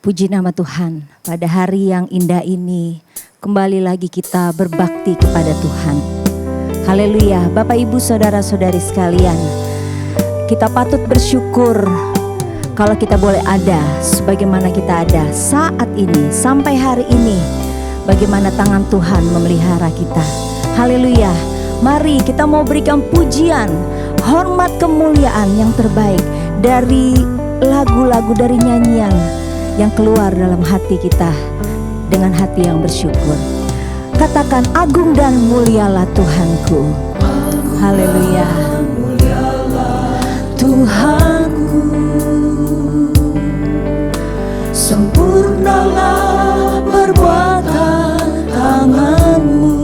Puji nama Tuhan, pada hari yang indah ini kembali lagi kita berbakti kepada Tuhan. Haleluya, Bapak Ibu Saudara-saudari sekalian, kita patut bersyukur kalau kita boleh ada sebagaimana kita ada saat ini sampai hari ini. Bagaimana tangan Tuhan memelihara kita. Haleluya, mari kita mau berikan pujian, hormat, kemuliaan yang terbaik dari lagu-lagu, dari nyanyian yang keluar dalam hati kita dengan hati yang bersyukur. Katakan, agung dan mulialah Tuhanku. Haleluya. Tuhanku, sempurnalah perbuatan tangan-Mu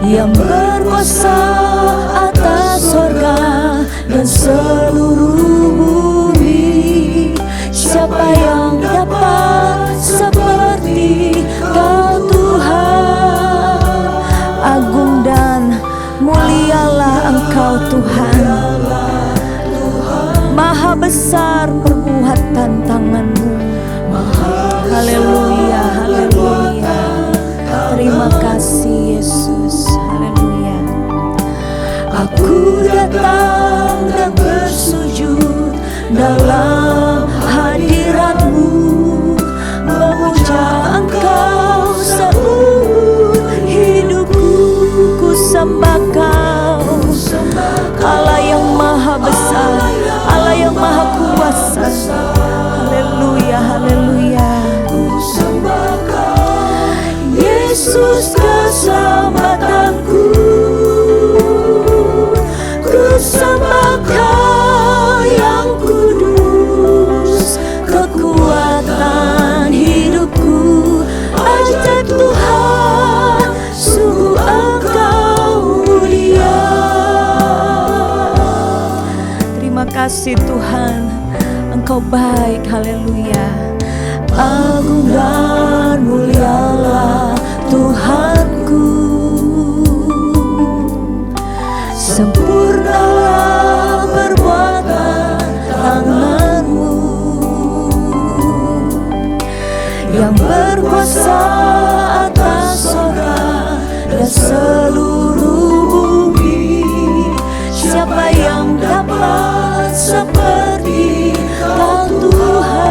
yang berkuasa atas sorga dan seluruh bumi. Siapa yang dapat seperti Kau Tuhan? Agung dan mulialah Engkau Tuhan. Maha besar perbuatan tangan-Mu. Haleluya, haleluya. Terima kasih Yesus. Haleluya. Aku datang dan bersujud dalam hadirat-Mu, memuja Engkau seumur hidupku. Ku sembah Kau, Allah yang maha besar, Allah yang maha kuasa. Haleluya, haleluya. Ku sembah Kau, Yesus keselamatanku. Ku sembah Kau yang kudus, kekuatan hidupku. Ajaib Tuhan, sungguh Engkau mulia. Terima kasih Tuhan, Engkau baik. Haleluya. Agung dan mulialah Tuhanku, sempurnalah perbuatan tangan-Mu yang berkuasa atas sorga dan seluruh bumi. Siapa yang dapat seperti Kau Tuhan?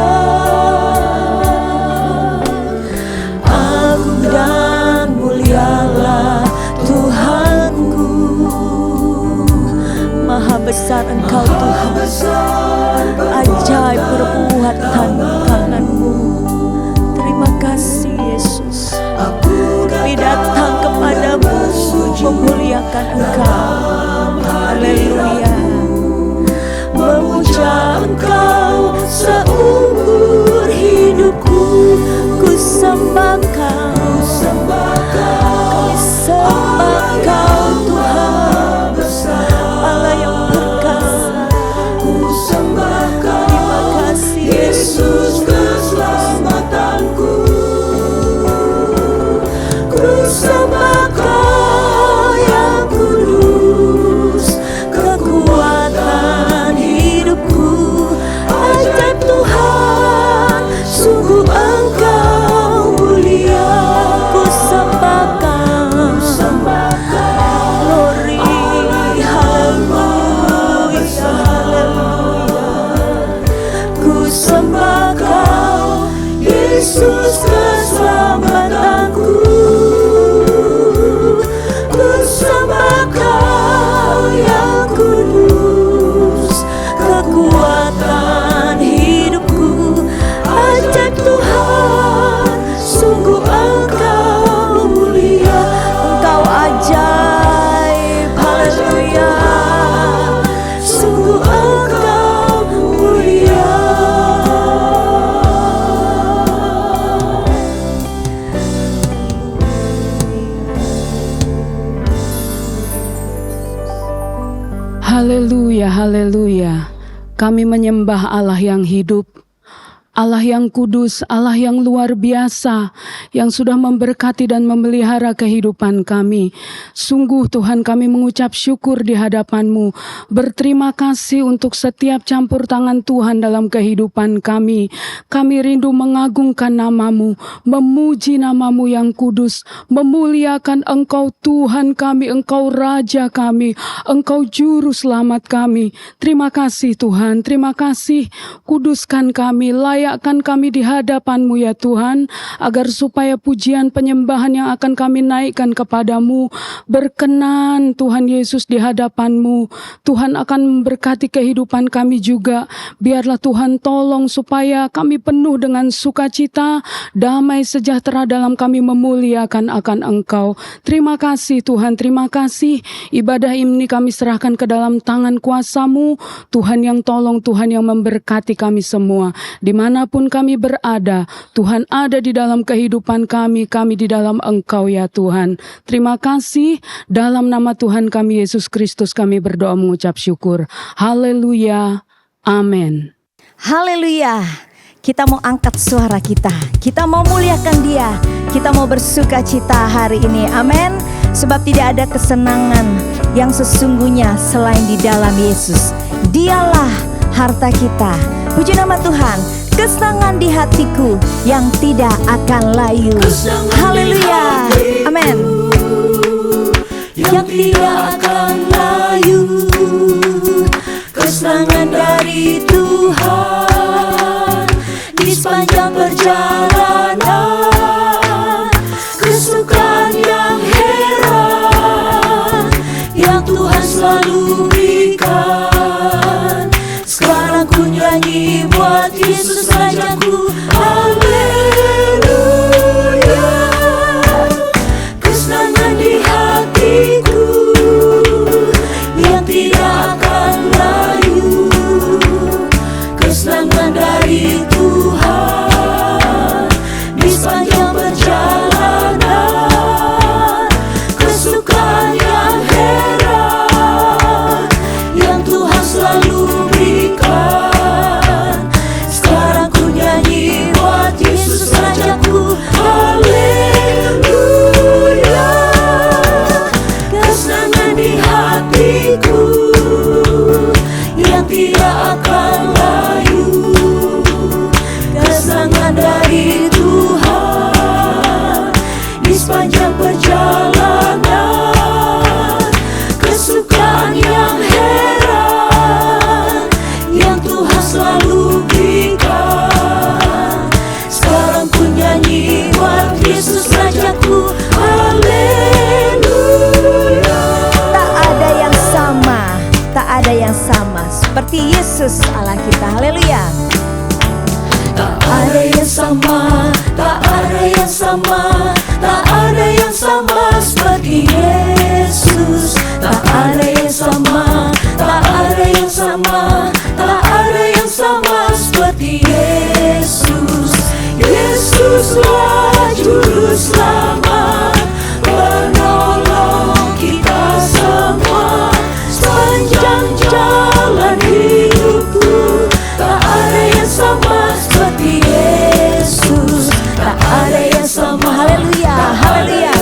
Agung dan mulialah Tuhanku. Maha besar Engkau Tuhan, ajaib perbuatan tangan-Mu. Terima kasih Yesus. Kami datang kepadamu memuliakan Engkau. Haleluya. Memuja Engkau seumur hidupku. Ku sembah Kau, kami sembah Kau Tuhan, Allah yang perkasa. Terima kasih Yesus keselamatanku. Ku sembah Kau yang kudus, kekuatan hidupku. Ajaib Tuhan, sungguh Engkau mulia. Ku sembah Kau, glory, haleluya, haleluya. Ku sembah Kau, Yesus keselamatanku. Ku sembah Kau yang kudus, kekuatan hidupku. Ajaib Tuhan, sungguh Engkau mulia. Engkau ajaib, haleluya. Sungguh Engkau mulia. Haleluya, haleluya. Kami menyembah Allah yang hidup, Allah yang kudus, Allah yang luar biasa, yang sudah memberkati dan memelihara kehidupan kami. Sungguh Tuhan, kami mengucap syukur di hadapan-Mu. Berterima kasih untuk setiap campur tangan Tuhan dalam kehidupan kami. Kami rindu mengagungkan nama-Mu, memuji nama-Mu yang kudus, memuliakan Engkau Tuhan kami, Engkau Raja kami, Engkau Juru Selamat kami. Terima kasih Tuhan, terima kasih. Kuduskan kami, layakkan kami di hadapan-Mu ya Tuhan, agar supaya pujian penyembahan yang akan kami naikkan kepadamu berkenan Tuhan Yesus di hadapan-Mu. Tuhan akan memberkati kehidupan kami juga. Biarlah Tuhan tolong supaya kami penuh dengan sukacita, damai sejahtera dalam kami memuliakan akan Engkau. Terima kasih Tuhan, terima kasih. Ibadah ini kami serahkan ke dalam tangan kuasa-Mu, Tuhan yang tolong, Tuhan yang memberkati kami semua. Dimanapun kami berada, Tuhan ada di dalam kehidupan kami di dalam Engkau ya Tuhan. Terima kasih, dalam nama Tuhan kami Yesus Kristus kami berdoa mengucap syukur. Haleluya, amin. Haleluya. Kita mau angkat suara kita mau muliakan Dia, kita mau bersuka cita hari ini, amin. Sebab tidak ada kesenangan yang sesungguhnya selain di dalam Yesus. Dialah harta kita. Puji nama Tuhan. Kesenangan di hatiku yang tidak akan layu. Haleluya, amin. Yang tidak akan layu, kesenangan dari Tuhan di sepanjang perjalanan, kesukaan yang heran yang Tuhan selalu berikan. Sekarang ku nyanyi buat Yesus Rajaku, haleluya. Kesenangan di hatiku yang tidak akan layu, kesenangan dari Tuhan di sepanjang perjalanan, kesukaan yang heran yang Tuhan selalu berikan. Sekarang ku nyanyi buat Yesus Rajaku, haleluya. Kesenangan di hatiku yang tidak akan layu, kesenangan dari Tuhan di sepanjang perjalanan, kesukaan yang heran yang Tuhan selalu berikan. Sekarang ku nyanyi buat Yesus Rajaku, haleluya. Tak ada yang sama, tak ada yang sama seperti Yesus Allah kita. Haleluya. Tak ada yang sama, tak ada yang sama, tak ada yang sama seperti Yesus. Tak ada yang sama, tak ada yang sama, tak ada yang sama seperti Yesus. Yesuslah Juru Selamat, penolong kita semua sepanjang jalan hidupku. Tak ada yang sama seperti Yesus, tak ada yang sama, haleluya, haleluya.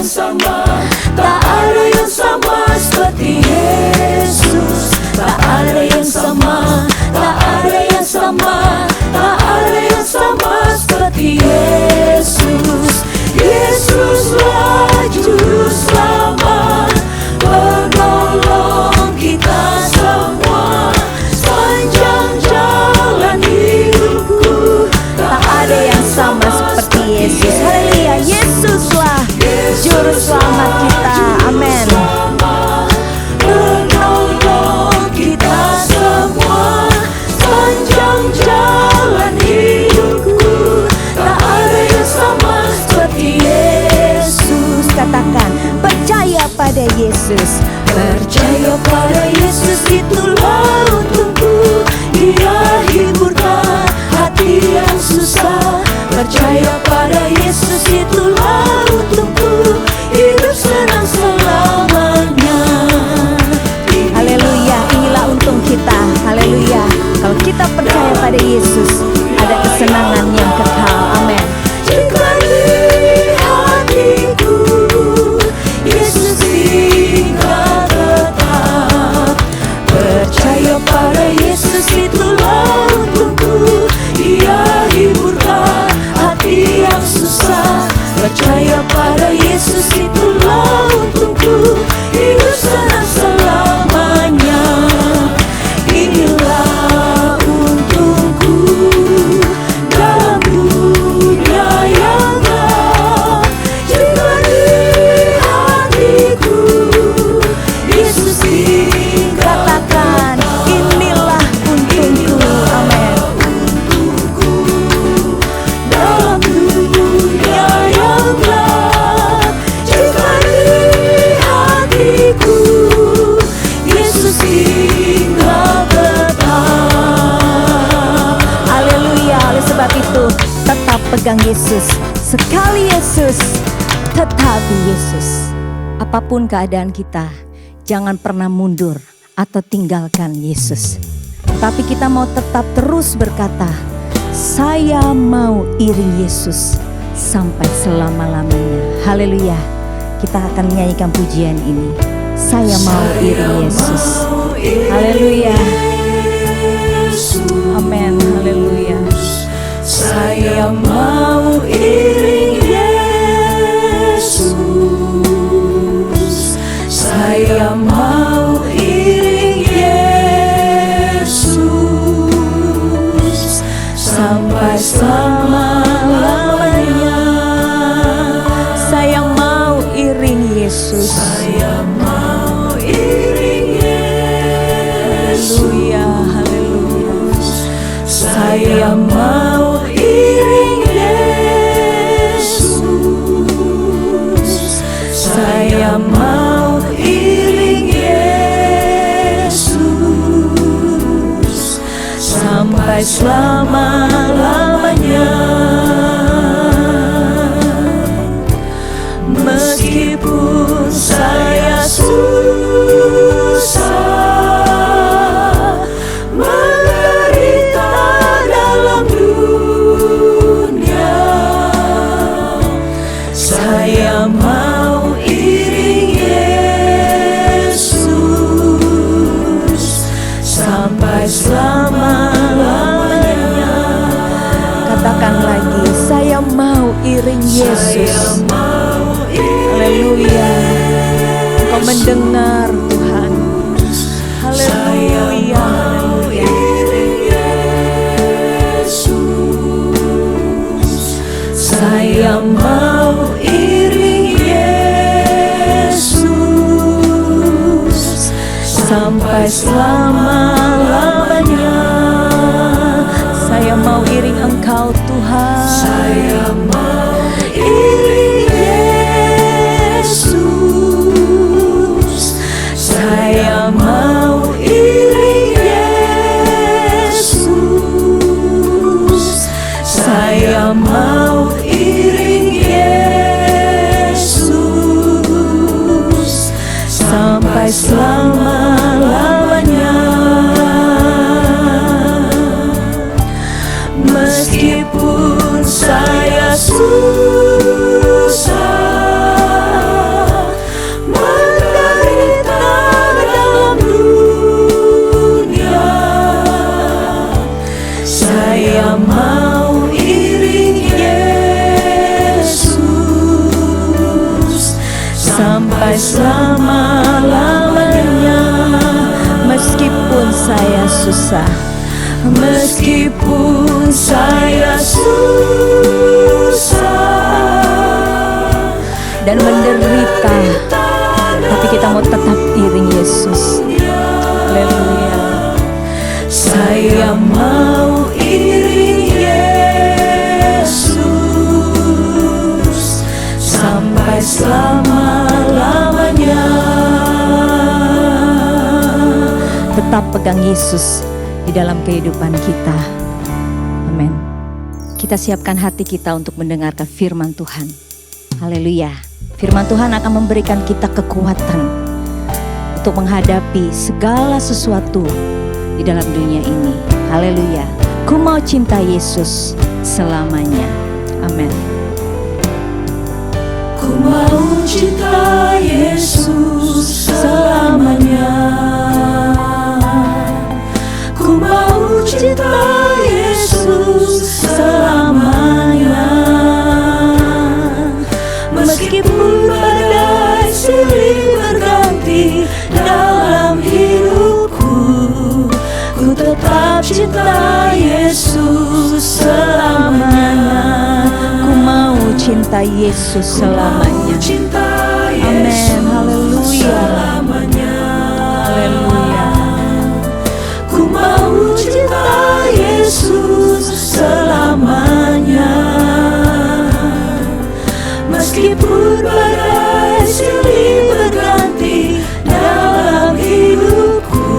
Tak ada yang sama seperti Yesus, tak ada yang sama, tak ada yang sama, tak ada yang sama seperti Yesus. Yesuslah Juru Selamat, penolong kita semua sepanjang jalan hidupku. Tak ada yang sama seperti Yesus. Haleluya. Yesuslah Juru Selamat kita. Amin. Penolong kita semua sepanjang jalan hidupku. Tak ada yang sama seperti Yesus. Katakan, percaya pada Yesus. Percaya pada Yesus itulah untukku. Dia hiburkan hati yang susah. Percaya pada Yesus itulah untukku. Hidup senang selamanya. Haleluya, inilah untung kita. Haleluya. Kalau kita percaya pada Yesus, ada kesenangan pegang Yesus. Sekali Yesus, tetapi Yesus. Apapun keadaan kita, jangan pernah mundur atau tinggalkan Yesus. Tapi kita mau tetap terus berkata, saya mau iring Yesus sampai selama-lamanya. Haleluya. Kita akan menyanyikan pujian ini. Saya mau iring Yesus. Haleluya. Amin. Haleluya. Saya mau iring Yesus. Saya mau iring Yesus sampai selama-lamanya. Saya mau iring Yesus. Saya mau iring Yesus. Haleluya. Haleluya. Saya mau iring Yesus. Saya mau iring Yesus sampai selama-lamanya. Meskipun saya susah menderita dalam dunia, saya mau iring Yesus sampai selama-lamanya. Katakan lagi, saya mau iring Yesus. Haleluya. Engkau mendengar Tuhan. Haleluya. Saya mau iring Yesus sampai selama-lamanya. Saya mau iring Engkau Tuhan. Saya mau iring Yesus. Saya mau iring Yesus. Saya mau iring Yesus sampai selama-lamanya. Meskipun saya susah menderita dalam dunia, saya mau iring Yesus sampai selama-lamanya. Meskipun saya susah, meskipun saya susah dan menderita, tapi kita mau tetap iring Yesus. Haleluya. Saya mau iring Yesus sampai selama-lamanya. Tetap pegang Yesus di dalam kehidupan kita. Amin. Kita siapkan hati kita untuk mendengarkan firman Tuhan. Haleluya. Firman Tuhan akan memberikan kita kekuatan untuk menghadapi segala sesuatu di dalam dunia ini. Haleluya. Ku mau cinta Yesus selamanya. Amin. Ku mau cinta Yesus selamanya. Ku mau cinta Yesus selamanya. Meskipun badai silih berganti dalam hidupku, ku tetap cinta Yesus selamanya. Ku mau cinta Yesus selamanya. Amin. Haleluya. Haleluya. Ku mau cinta Yesus selamanya. Meskipun badai silih berganti dalam hidupku,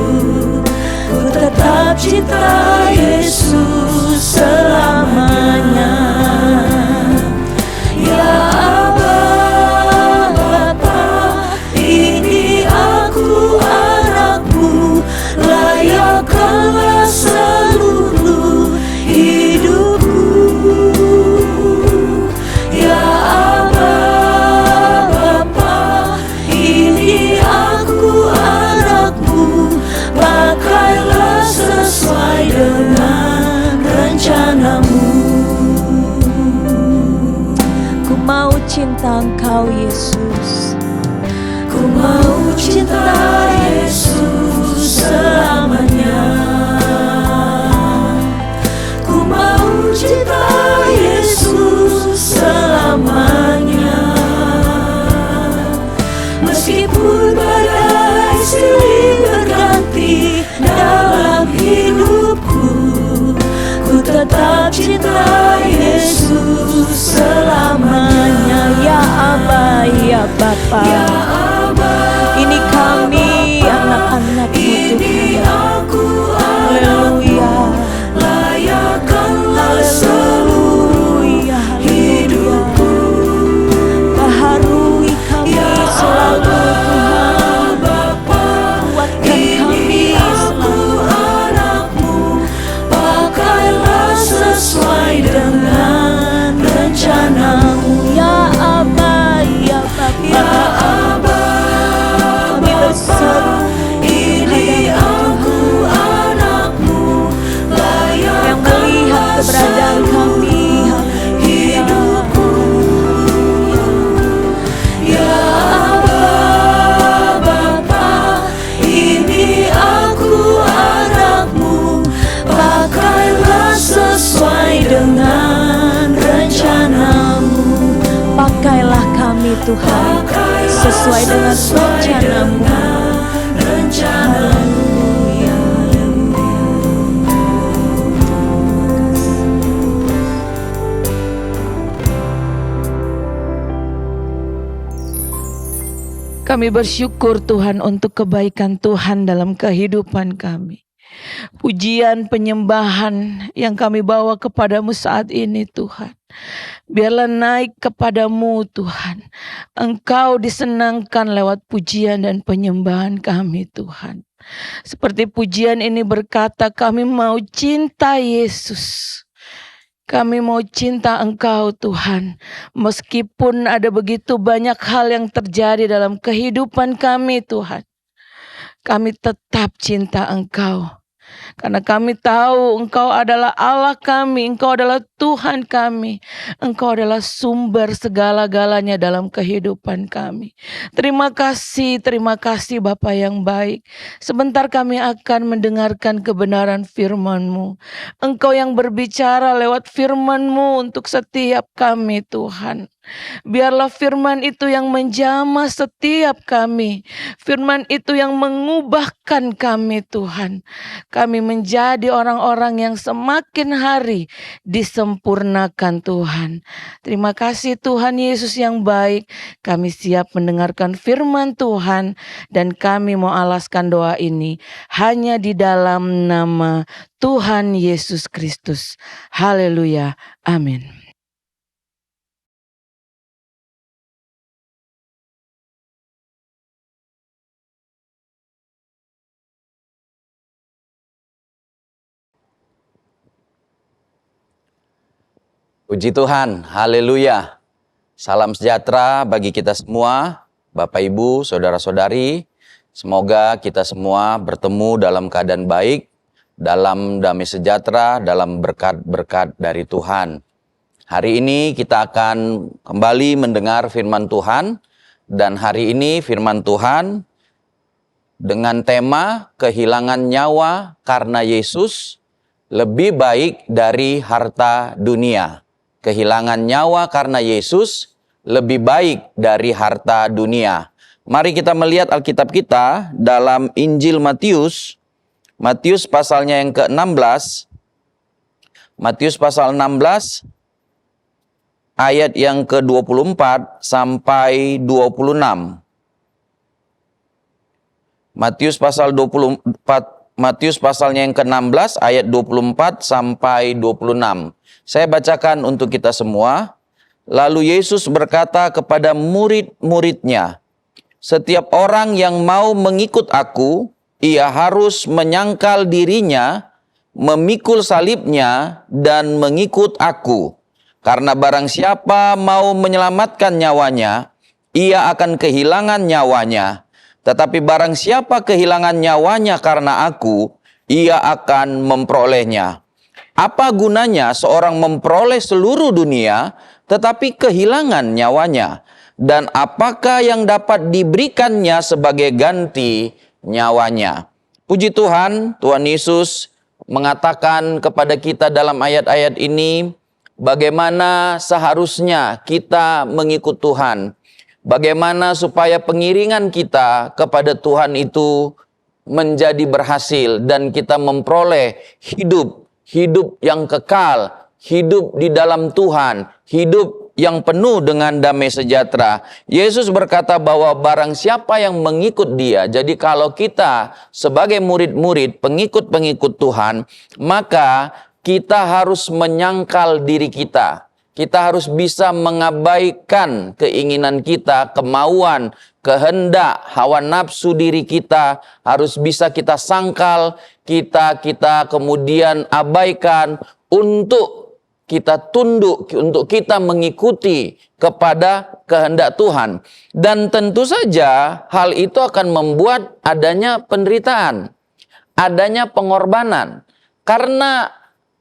ku tetap cinta Yesus selamanya. cinta Engkau Yesus. Ku mau cinta Yesus selamanya. Ku mau cinta Yesus selamanya. Meskipun badai silih berganti dalam hidupku, ku tetap cinta Yesus selamanya. Ya Aba, ya Bapa, Ya Aba, ini kami anak-anak-Mu ini Tuhan. aku Haleluya, layakkanlah seluruh haleluya, haleluya. hidupku. Baharui kami selalu Tuhan. Bapa, Kuatkan kami aku selalu. anakmu, pakailah sesuai dengan rencanamu. Ya Aba, ya Bapa, Ya Aba, kami berseru ini aku anakmu, yang melihat keberadaan kami. hidupku. Ya Aba, Bapa, ini aku anakmu, pakailah sesuai dengan rencanamu. Pakailah kami Tuhan sesuai dengan rencana-Mu. rencanamu. Kami bersyukur Tuhan untuk kebaikan Tuhan dalam kehidupan kami. Pujian penyembahan yang kami bawa kepadamu saat ini Tuhan, biarlah naik kepadamu Tuhan. Engkau disenangkan lewat pujian dan penyembahan kami Tuhan. Seperti pujian ini berkata, kami mau cinta Yesus. Kami mau cinta Engkau Tuhan. Meskipun ada begitu banyak hal yang terjadi dalam kehidupan kami Tuhan, kami tetap cinta Engkau. Karena kami tahu Engkau adalah Allah kami, Engkau adalah Tuhan kami, Engkau adalah sumber segala-galanya dalam kehidupan kami. Terima kasih Bapa yang baik. Sebentar kami akan mendengarkan kebenaran firman-Mu. Engkau yang berbicara lewat firman-Mu untuk setiap kami Tuhan. Biarlah firman itu yang menjamah setiap kami. Firman itu yang mengubahkan kami Tuhan. Kami menjadi orang-orang yang semakin hari disempurnakan Tuhan. Terima kasih Tuhan Yesus yang baik. Kami siap mendengarkan firman Tuhan. Dan kami mau alaskan doa ini hanya di dalam nama Tuhan Yesus Kristus. Haleluya. Amin. Puji Tuhan, haleluya. Salam sejahtera bagi kita semua, Bapak Ibu, Saudara-saudari. Semoga kita semua bertemu dalam keadaan baik, dalam damai sejahtera, dalam berkat-berkat dari Tuhan. Hari ini kita akan kembali mendengar firman Tuhan. Dan hari ini firman Tuhan dengan tema kehilangan nyawa karena Yesus lebih baik dari harta dunia. Kehilangan nyawa karena Yesus lebih baik dari harta dunia. Mari kita melihat Alkitab kita dalam Injil Matius. Matius pasalnya yang ke-16. Matius pasal 16 ayat yang ke-24 sampai 26. Matius pasal 24, Matius pasalnya yang ke-16 ayat 24 sampai 26. Saya bacakan untuk kita semua. Lalu Yesus berkata kepada murid-muridnya, "Setiap orang yang mau mengikut aku, ia harus menyangkal dirinya, memikul salibnya, dan mengikut aku. Karena barang siapa mau menyelamatkan nyawanya, ia akan kehilangan nyawanya. Tetapi barang siapa kehilangan nyawanya karena aku, ia akan memperolehnya." Apa gunanya seorang memperoleh seluruh dunia tetapi kehilangan nyawanya? Dan apakah yang dapat diberikannya sebagai ganti nyawanya? Puji Tuhan, Tuhan Yesus mengatakan kepada kita dalam ayat-ayat ini bagaimana seharusnya kita mengikut Tuhan. Bagaimana supaya pengiringan kita kepada Tuhan itu menjadi berhasil dan kita memperoleh hidup yang kekal, hidup di dalam Tuhan, hidup yang penuh dengan damai sejahtera. Yesus berkata bahwa barang siapa yang mengikut Dia, jadi kalau kita sebagai murid-murid, pengikut-pengikut Tuhan, maka kita harus menyangkal diri kita. Kita harus bisa mengabaikan keinginan kita, kemauan, kehendak, hawa nafsu diri kita. Harus bisa kita sangkal, kita kemudian abaikan untuk kita tunduk, untuk kita mengikuti kepada kehendak Tuhan. Dan tentu saja hal itu akan membuat adanya penderitaan, adanya pengorbanan. Karena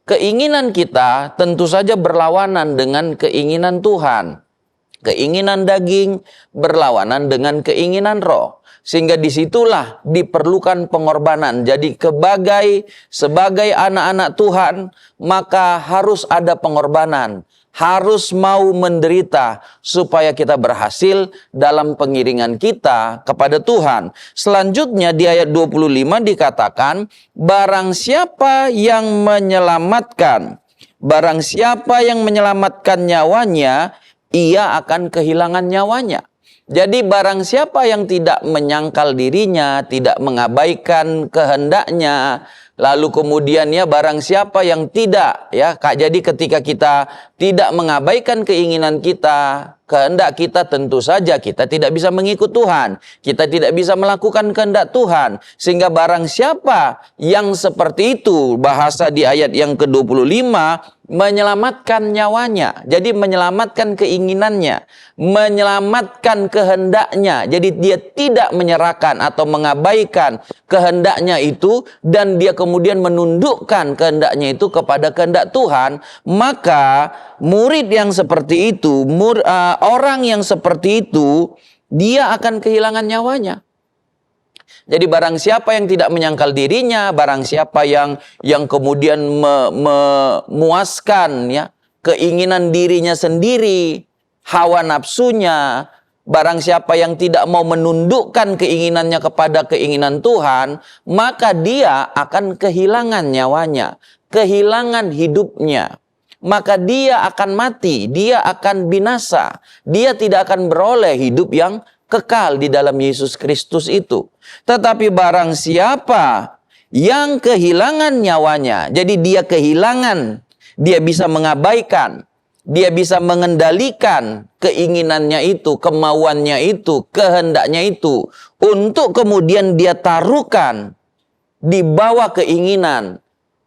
keinginan kita tentu saja berlawanan dengan keinginan Tuhan. Keinginan daging berlawanan dengan keinginan roh. Sehingga disitulah diperlukan pengorbanan. Jadi sebagai anak-anak Tuhan, maka harus ada pengorbanan. Harus mau menderita supaya kita berhasil dalam pengiringan kita kepada Tuhan. Selanjutnya di ayat 25 dikatakan, barang siapa yang menyelamatkan nyawanya, ia akan kehilangan nyawanya. Jadi barang siapa yang tidak menyangkal dirinya, tidak mengabaikan kehendaknya, lalu kemudian barang siapa yang tidak, jadi ketika kita tidak mengabaikan keinginan kita, kehendak kita, tentu saja kita tidak bisa mengikut Tuhan. Kita tidak bisa melakukan kehendak Tuhan. Sehingga barang siapa yang seperti itu, bahasa di ayat yang ke-25, menyelamatkan nyawanya. Jadi menyelamatkan keinginannya, menyelamatkan kehendaknya. Jadi dia tidak menyerahkan atau mengabaikan kehendaknya itu, dan dia kemudian menundukkan kehendaknya itu kepada kehendak Tuhan. Maka murid yang seperti itu, orang yang seperti itu, dia akan kehilangan nyawanya. Jadi barang siapa yang tidak menyangkal dirinya, barang siapa yang kemudian memuaskan keinginan dirinya sendiri, hawa nafsunya, barang siapa yang tidak mau menundukkan keinginannya kepada keinginan Tuhan, maka dia akan kehilangan nyawanya, kehilangan hidupnya. Maka dia akan mati, dia akan binasa, dia tidak akan beroleh hidup yang kekal di dalam Yesus Kristus itu. Tetapi barang siapa yang kehilangan nyawanya, jadi dia kehilangan, dia bisa mengabaikan, dia bisa mengendalikan keinginannya itu, kemauannya itu, kehendaknya itu, untuk kemudian dia taruhkan di bawah keinginan,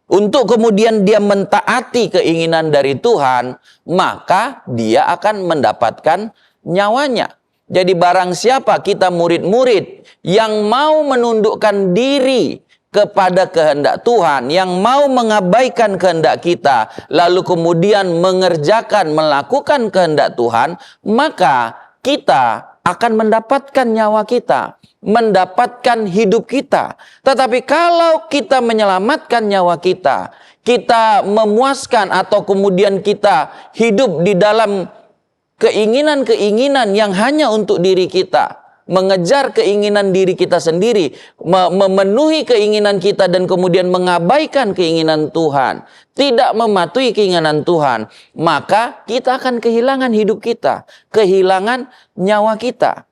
untuk kemudian dia mentaati keinginan dari Tuhan, maka dia akan mendapatkan nyawanya. Jadi barang siapa kita murid-murid yang mau menundukkan diri kepada kehendak Tuhan, yang mau mengabaikan kehendak kita, lalu kemudian melakukan kehendak Tuhan, maka kita akan mendapatkan nyawa kita, mendapatkan hidup kita. Tetapi kalau kita menyelamatkan nyawa kita, kita memuaskan atau kemudian kita hidup di dalam keinginan-keinginan yang hanya untuk diri kita, mengejar keinginan diri kita sendiri, memenuhi keinginan kita dan kemudian mengabaikan keinginan Tuhan, tidak mematuhi keinginan Tuhan, maka kita akan kehilangan hidup kita, kehilangan nyawa kita.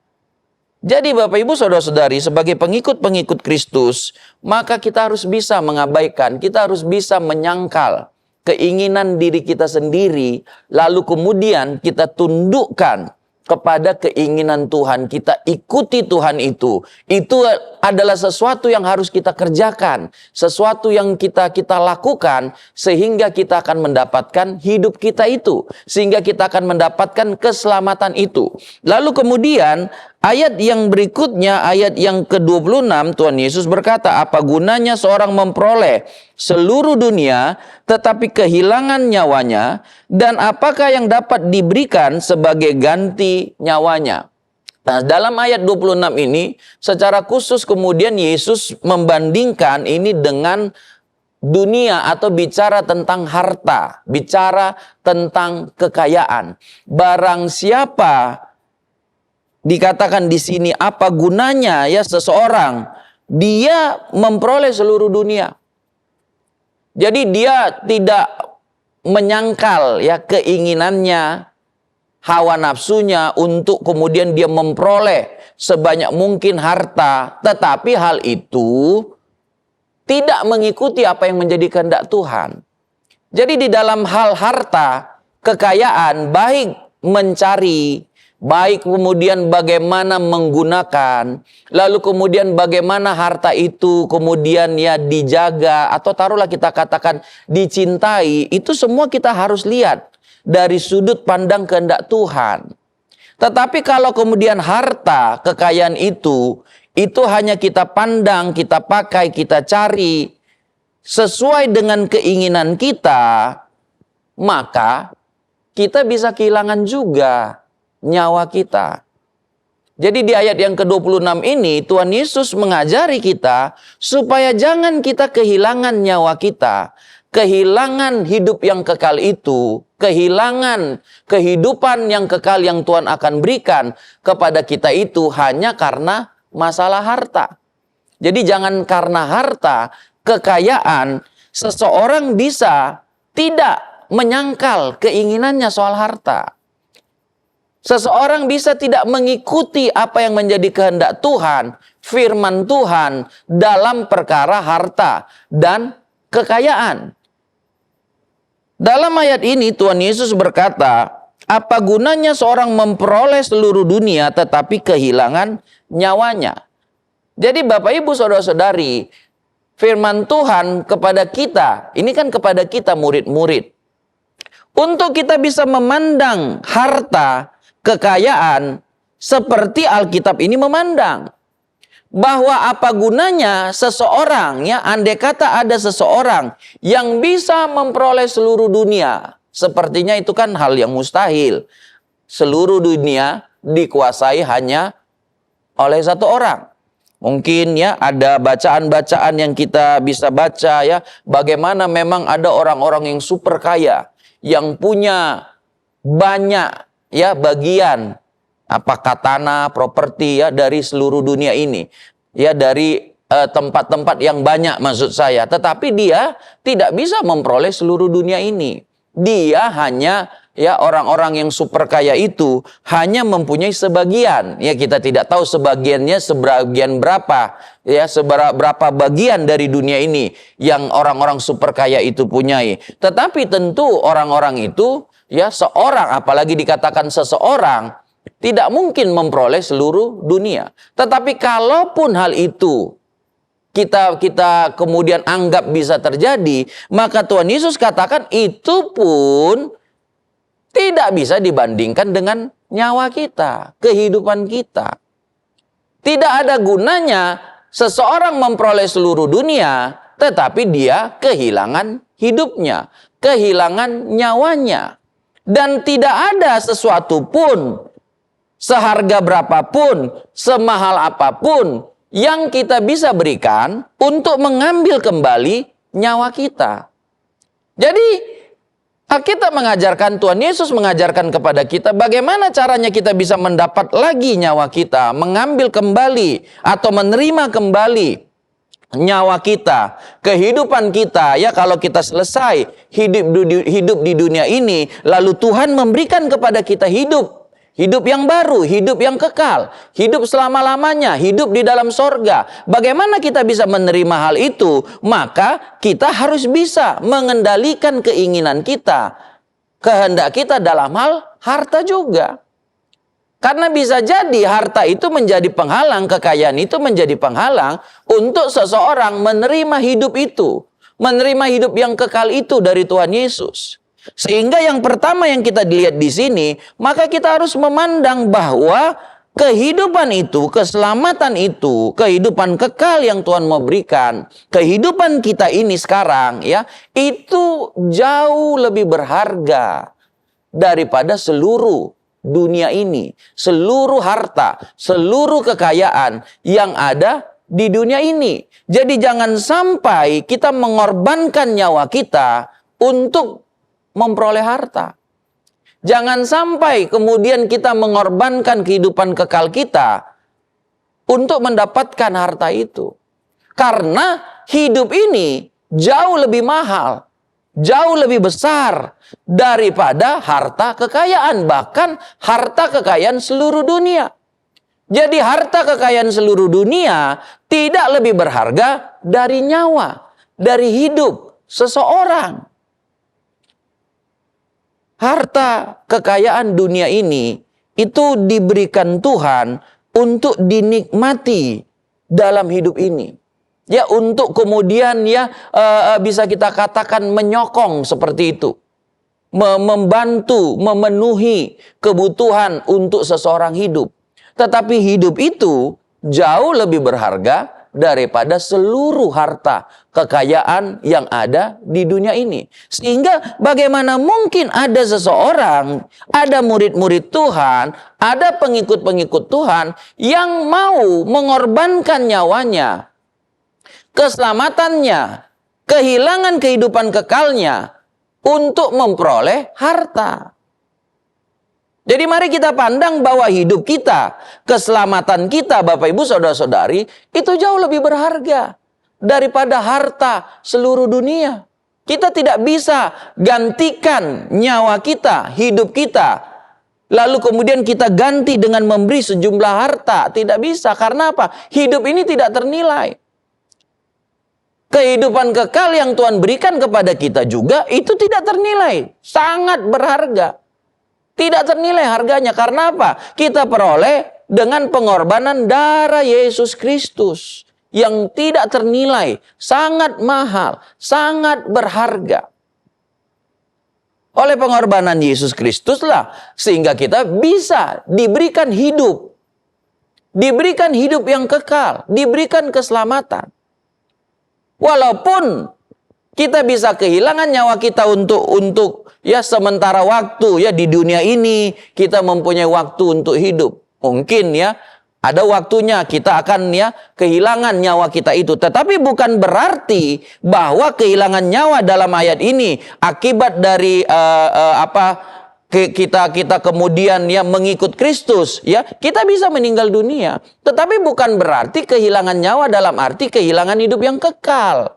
Jadi Bapak Ibu Saudara-saudari, sebagai pengikut-pengikut Kristus, maka kita harus bisa mengabaikan, kita harus bisa menyangkal keinginan diri kita sendiri, lalu kemudian kita tundukkan kepada keinginan Tuhan, kita ikuti Tuhan itu. Itu adalah sesuatu yang harus kita kerjakan, sesuatu yang kita lakukan, sehingga kita akan mendapatkan hidup kita itu, sehingga kita akan mendapatkan keselamatan itu. Lalu kemudian ayat yang berikutnya, ayat yang ke-26, Tuhan Yesus berkata, apa gunanya seorang memperoleh seluruh dunia tetapi kehilangan nyawanya, dan apakah yang dapat diberikan sebagai ganti nyawanya? Nah, dalam ayat 26 ini secara khusus kemudian Yesus membandingkan ini dengan dunia atau bicara tentang harta, bicara tentang kekayaan. Barang siapa, dikatakan di sini, apa gunanya ya seseorang dia memperoleh seluruh dunia. Jadi dia tidak menyangkal ya keinginannya, hawa nafsunya untuk kemudian dia memperoleh sebanyak mungkin harta, tetapi hal itu tidak mengikuti apa yang menjadi kehendak Tuhan. Jadi di dalam hal harta, kekayaan, baik mencari, baik kemudian bagaimana menggunakan, lalu kemudian bagaimana harta itu kemudian ya dijaga, atau taruhlah kita katakan dicintai, itu semua kita harus lihat dari sudut pandang kehendak Tuhan. Tetapi kalau kemudian harta, kekayaan itu hanya kita pandang, kita pakai, kita cari sesuai dengan keinginan kita, maka kita bisa kehilangan juga nyawa kita. Jadi di ayat yang ke-26 ini Tuhan Yesus mengajari kita supaya jangan kita kehilangan nyawa kita, kehilangan hidup yang kekal itu, kehilangan kehidupan yang kekal yang Tuhan akan berikan kepada kita itu hanya karena masalah harta. Jadi jangan karena harta, kekayaan, seseorang bisa tidak menyangkal keinginannya soal harta. Seseorang bisa tidak mengikuti apa yang menjadi kehendak Tuhan, firman Tuhan dalam perkara harta dan kekayaan. Dalam ayat ini Tuhan Yesus berkata, apa gunanya seorang memperoleh seluruh dunia tetapi kehilangan nyawanya? Jadi Bapak Ibu Saudara-saudari, firman Tuhan kepada kita, ini kan kepada kita murid-murid. Untuk kita bisa memandang harta, kekayaan seperti Alkitab ini memandang. Bahwa apa gunanya seseorang, ya andai kata ada seseorang yang bisa memperoleh seluruh dunia. Sepertinya itu kan hal yang mustahil. Seluruh dunia dikuasai hanya oleh satu orang. Mungkin ya ada bacaan-bacaan yang kita bisa baca ya. Bagaimana memang ada orang-orang yang super kaya. Yang punya banyak ya bagian. Apakah tanah, properti ya dari seluruh dunia ini. Ya dari tempat-tempat yang banyak maksud saya. Tetapi dia tidak bisa memperoleh seluruh dunia ini. Dia hanya ya orang-orang yang super kaya itu hanya mempunyai sebagian. Ya kita tidak tahu sebagiannya sebagian berapa. Ya seberapa bagian dari dunia ini yang orang-orang super kaya itu punyai. Tetapi tentu orang-orang itu ya seorang, apalagi dikatakan seseorang, tidak mungkin memperoleh seluruh dunia. Tetapi kalaupun hal itu kita kemudian anggap bisa terjadi, maka Tuhan Yesus katakan itu pun tidak bisa dibandingkan dengan nyawa kita, kehidupan kita. Tidak ada gunanya seseorang memperoleh seluruh dunia, tetapi dia kehilangan hidupnya, kehilangan nyawanya. Dan tidak ada sesuatu pun, seharga berapapun, semahal apapun, yang kita bisa berikan untuk mengambil kembali nyawa kita. Jadi, kita mengajarkan, Tuhan Yesus mengajarkan kepada kita bagaimana caranya kita bisa mendapat lagi nyawa kita, mengambil kembali atau menerima kembali nyawa kita, kehidupan kita. Ya kalau kita selesai hidup di dunia ini, lalu Tuhan memberikan kepada kita hidup yang baru, hidup yang kekal, hidup selama-lamanya, hidup di dalam sorga. Bagaimana kita bisa menerima hal itu? Maka kita harus bisa mengendalikan keinginan kita, kehendak kita dalam hal harta juga. Karena bisa jadi harta itu menjadi penghalang, kekayaan itu menjadi penghalang untuk seseorang menerima hidup itu, menerima hidup yang kekal itu dari Tuhan Yesus. Sehingga yang pertama yang kita dilihat di sini, maka kita harus memandang bahwa kehidupan itu, keselamatan itu, kehidupan kekal yang Tuhan mau berikan, kehidupan kita ini sekarang ya, itu jauh lebih berharga daripada seluruh dunia ini, seluruh harta, seluruh kekayaan yang ada di dunia ini. Jadi jangan sampai kita mengorbankan nyawa kita untuk memperoleh harta. Jangan sampai kemudian kita mengorbankan kehidupan kekal kita untuk mendapatkan harta itu. Karena hidup ini jauh lebih mahal, jauh lebih besar daripada harta kekayaan, bahkan harta kekayaan seluruh dunia. Jadi harta kekayaan seluruh dunia tidak lebih berharga dari nyawa, dari hidup seseorang. Harta kekayaan dunia ini itu diberikan Tuhan untuk dinikmati dalam hidup ini. Ya, untuk kemudian ya bisa kita katakan menyokong seperti itu. Membantu, memenuhi kebutuhan untuk seseorang hidup. Tetapi hidup itu jauh lebih berharga daripada seluruh harta kekayaan yang ada di dunia ini. Sehingga bagaimana mungkin ada seseorang, ada murid-murid Tuhan, ada pengikut-pengikut Tuhan yang mau mengorbankan nyawanya, keselamatannya, kehilangan kehidupan kekalnya untuk memperoleh harta. Jadi mari kita pandang bahwa hidup kita, keselamatan kita, Bapak Ibu Saudara-saudari, itu jauh lebih berharga daripada harta seluruh dunia. Kita tidak bisa gantikan nyawa kita, hidup kita, lalu kemudian kita ganti dengan memberi sejumlah harta. Tidak bisa, karena apa? Hidup ini tidak ternilai. Kehidupan kekal yang Tuhan berikan kepada kita juga itu tidak ternilai, sangat berharga. Tidak ternilai harganya. Karena apa? Kita peroleh dengan pengorbanan darah Yesus Kristus yang tidak ternilai, sangat mahal, sangat berharga. Oleh pengorbanan Yesus Kristuslah sehingga kita bisa diberikan hidup. Diberikan hidup yang kekal, diberikan keselamatan. Walaupun kita bisa kehilangan nyawa kita untuk ya sementara waktu ya di dunia ini kita mempunyai waktu untuk hidup. Mungkin ya ada waktunya kita akan ya kehilangan nyawa kita itu. Tetapi bukan berarti bahwa kehilangan nyawa dalam ayat ini akibat dari kita kemudian ya mengikut Kristus ya, kita bisa meninggal dunia. Tetapi bukan berarti kehilangan nyawa dalam arti kehilangan hidup yang kekal,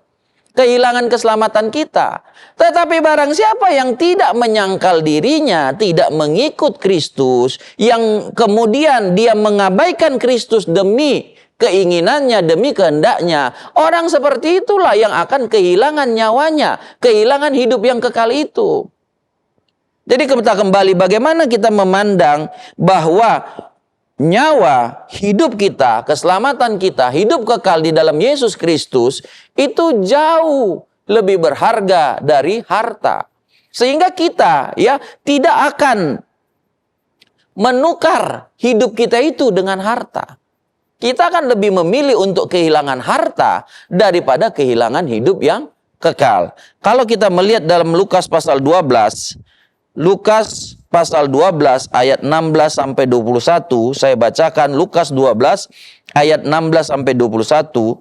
kehilangan keselamatan kita. Tetapi barang siapa yang tidak menyangkal dirinya, tidak mengikut Kristus, yang kemudian dia mengabaikan Kristus demi keinginannya, demi kehendaknya, orang seperti itulah yang akan kehilangan nyawanya, kehilangan hidup yang kekal itu. Jadi kita kembali bagaimana kita memandang bahwa nyawa, hidup kita, keselamatan kita, hidup kekal di dalam Yesus Kristus itu jauh lebih berharga dari harta. Sehingga kita ya tidak akan menukar hidup kita itu dengan harta. Kita akan lebih memilih untuk kehilangan harta daripada kehilangan hidup yang kekal. Kalau kita melihat dalam Lukas pasal 12, Lukas pasal 12 ayat 16 sampai 21, saya bacakan Lukas 12 ayat 16 sampai 21.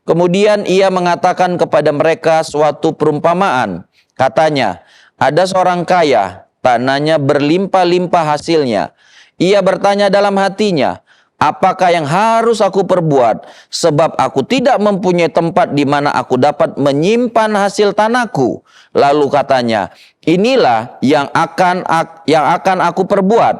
Kemudian ia mengatakan kepada mereka suatu perumpamaan. Katanya, ada seorang kaya, tanahnya berlimpah-limpah hasilnya. Ia bertanya dalam hatinya, apakah yang harus aku perbuat? Sebab aku tidak mempunyai tempat di mana aku dapat menyimpan hasil tanahku. Lalu katanya, inilah yang akan aku perbuat.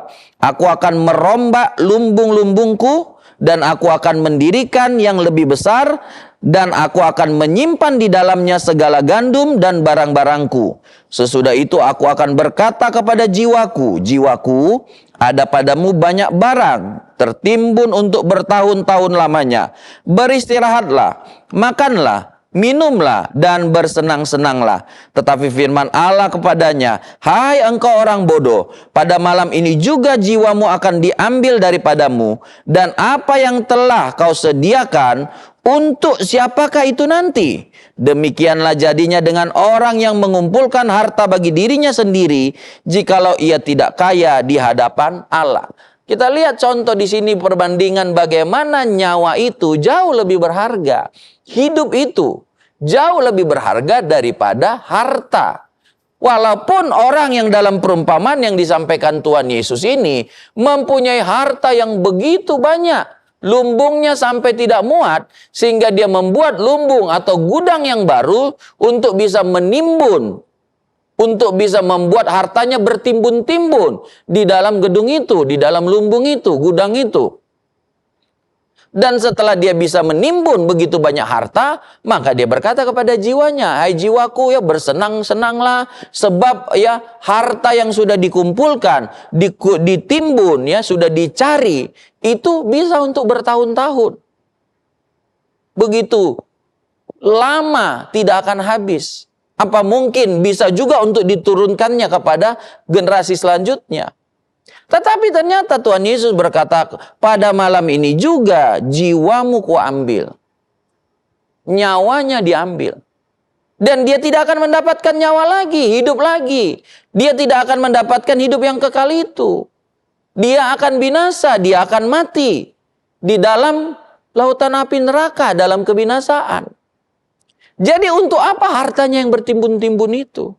Aku akan merombak lumbung-lumbungku dan aku akan mendirikan yang lebih besar dan aku akan menyimpan di dalamnya segala gandum dan barang-barangku. Sesudah itu aku akan berkata kepada jiwaku, jiwaku, ada padamu banyak barang tertimbun untuk bertahun-tahun lamanya. Beristirahatlah, makanlah, minumlah dan bersenang-senanglah. Tetapi firman Allah kepadanya, hai engkau orang bodoh, pada malam ini juga jiwamu akan diambil daripadamu, dan apa yang telah kau sediakan, untuk siapakah itu nanti? Demikianlah jadinya dengan orang yang mengumpulkan harta bagi dirinya sendiri, jikalau ia tidak kaya di hadapan Allah. Kita lihat contoh di sini perbandingan bagaimana nyawa itu jauh lebih berharga. Hidup itu jauh lebih berharga daripada harta. Walaupun orang yang dalam perumpamaan yang disampaikan Tuhan Yesus ini mempunyai harta yang begitu banyak, lumbungnya sampai tidak muat, sehingga dia membuat lumbung atau gudang yang baru untuk bisa menimbun, untuk bisa membuat hartanya bertimbun-timbun di dalam gedung itu, di dalam lumbung itu, gudang itu. Dan setelah dia bisa menimbun begitu banyak harta, maka dia berkata kepada jiwanya, hai jiwaku ya bersenang-senanglah, sebab ya harta yang sudah dikumpulkan, ditimbun ya, sudah dicari, itu bisa untuk bertahun-tahun. Begitu lama tidak akan habis. Apa mungkin bisa juga untuk diturunkannya kepada generasi selanjutnya. Tetapi ternyata Tuhan Yesus berkata, pada malam ini juga jiwamu kuambil. Nyawanya diambil. Dan dia tidak akan mendapatkan nyawa lagi, hidup lagi. Dia tidak akan mendapatkan hidup yang kekal itu. Dia akan binasa, dia akan mati di dalam lautan api neraka, dalam kebinasaan. Jadi untuk apa hartanya yang bertimbun-timbun itu?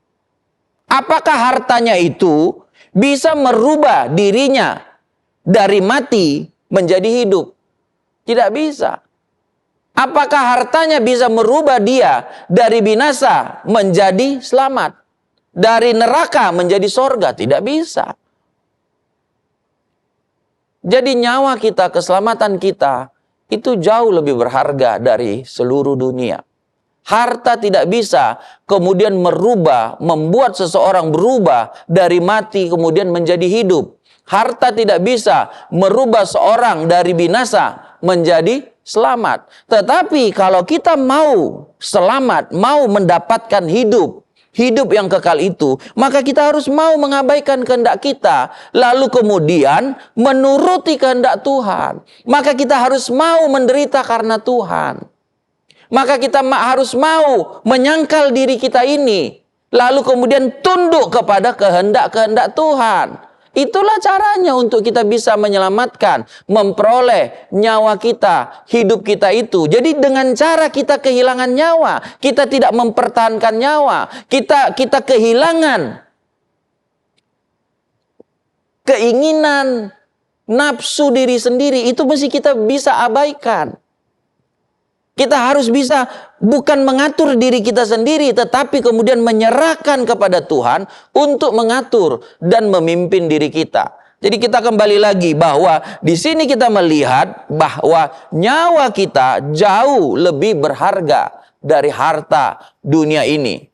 Apakah hartanya itu bisa merubah dirinya dari mati menjadi hidup? Tidak bisa. Apakah hartanya bisa merubah dia dari binasa menjadi selamat? Dari neraka menjadi sorga? Tidak bisa. Jadi nyawa kita, keselamatan kita, itu jauh lebih berharga dari seluruh dunia. Harta tidak bisa kemudian merubah, membuat seseorang berubah dari mati kemudian menjadi hidup. Harta tidak bisa merubah seorang dari binasa menjadi selamat. Tetapi kalau kita mau selamat, mau mendapatkan hidup yang kekal itu, maka kita harus mau mengabaikan kehendak kita, lalu kemudian menuruti kehendak Tuhan. Maka kita harus mau menderita karena Tuhan. Maka kita harus mau menyangkal diri kita ini, lalu kemudian tunduk kepada kehendak-kehendak Tuhan. Itulah caranya untuk kita bisa menyelamatkan, memperoleh nyawa kita, hidup kita itu. Jadi dengan cara kita kehilangan nyawa, kita tidak mempertahankan nyawa, kita kehilangan keinginan, nafsu diri sendiri, itu mesti kita bisa abaikan. Kita harus bisa bukan mengatur diri kita sendiri, tetapi kemudian menyerahkan kepada Tuhan untuk mengatur dan memimpin diri kita. Jadi kita kembali lagi bahwa di sini kita melihat bahwa nyawa kita jauh lebih berharga dari harta dunia ini.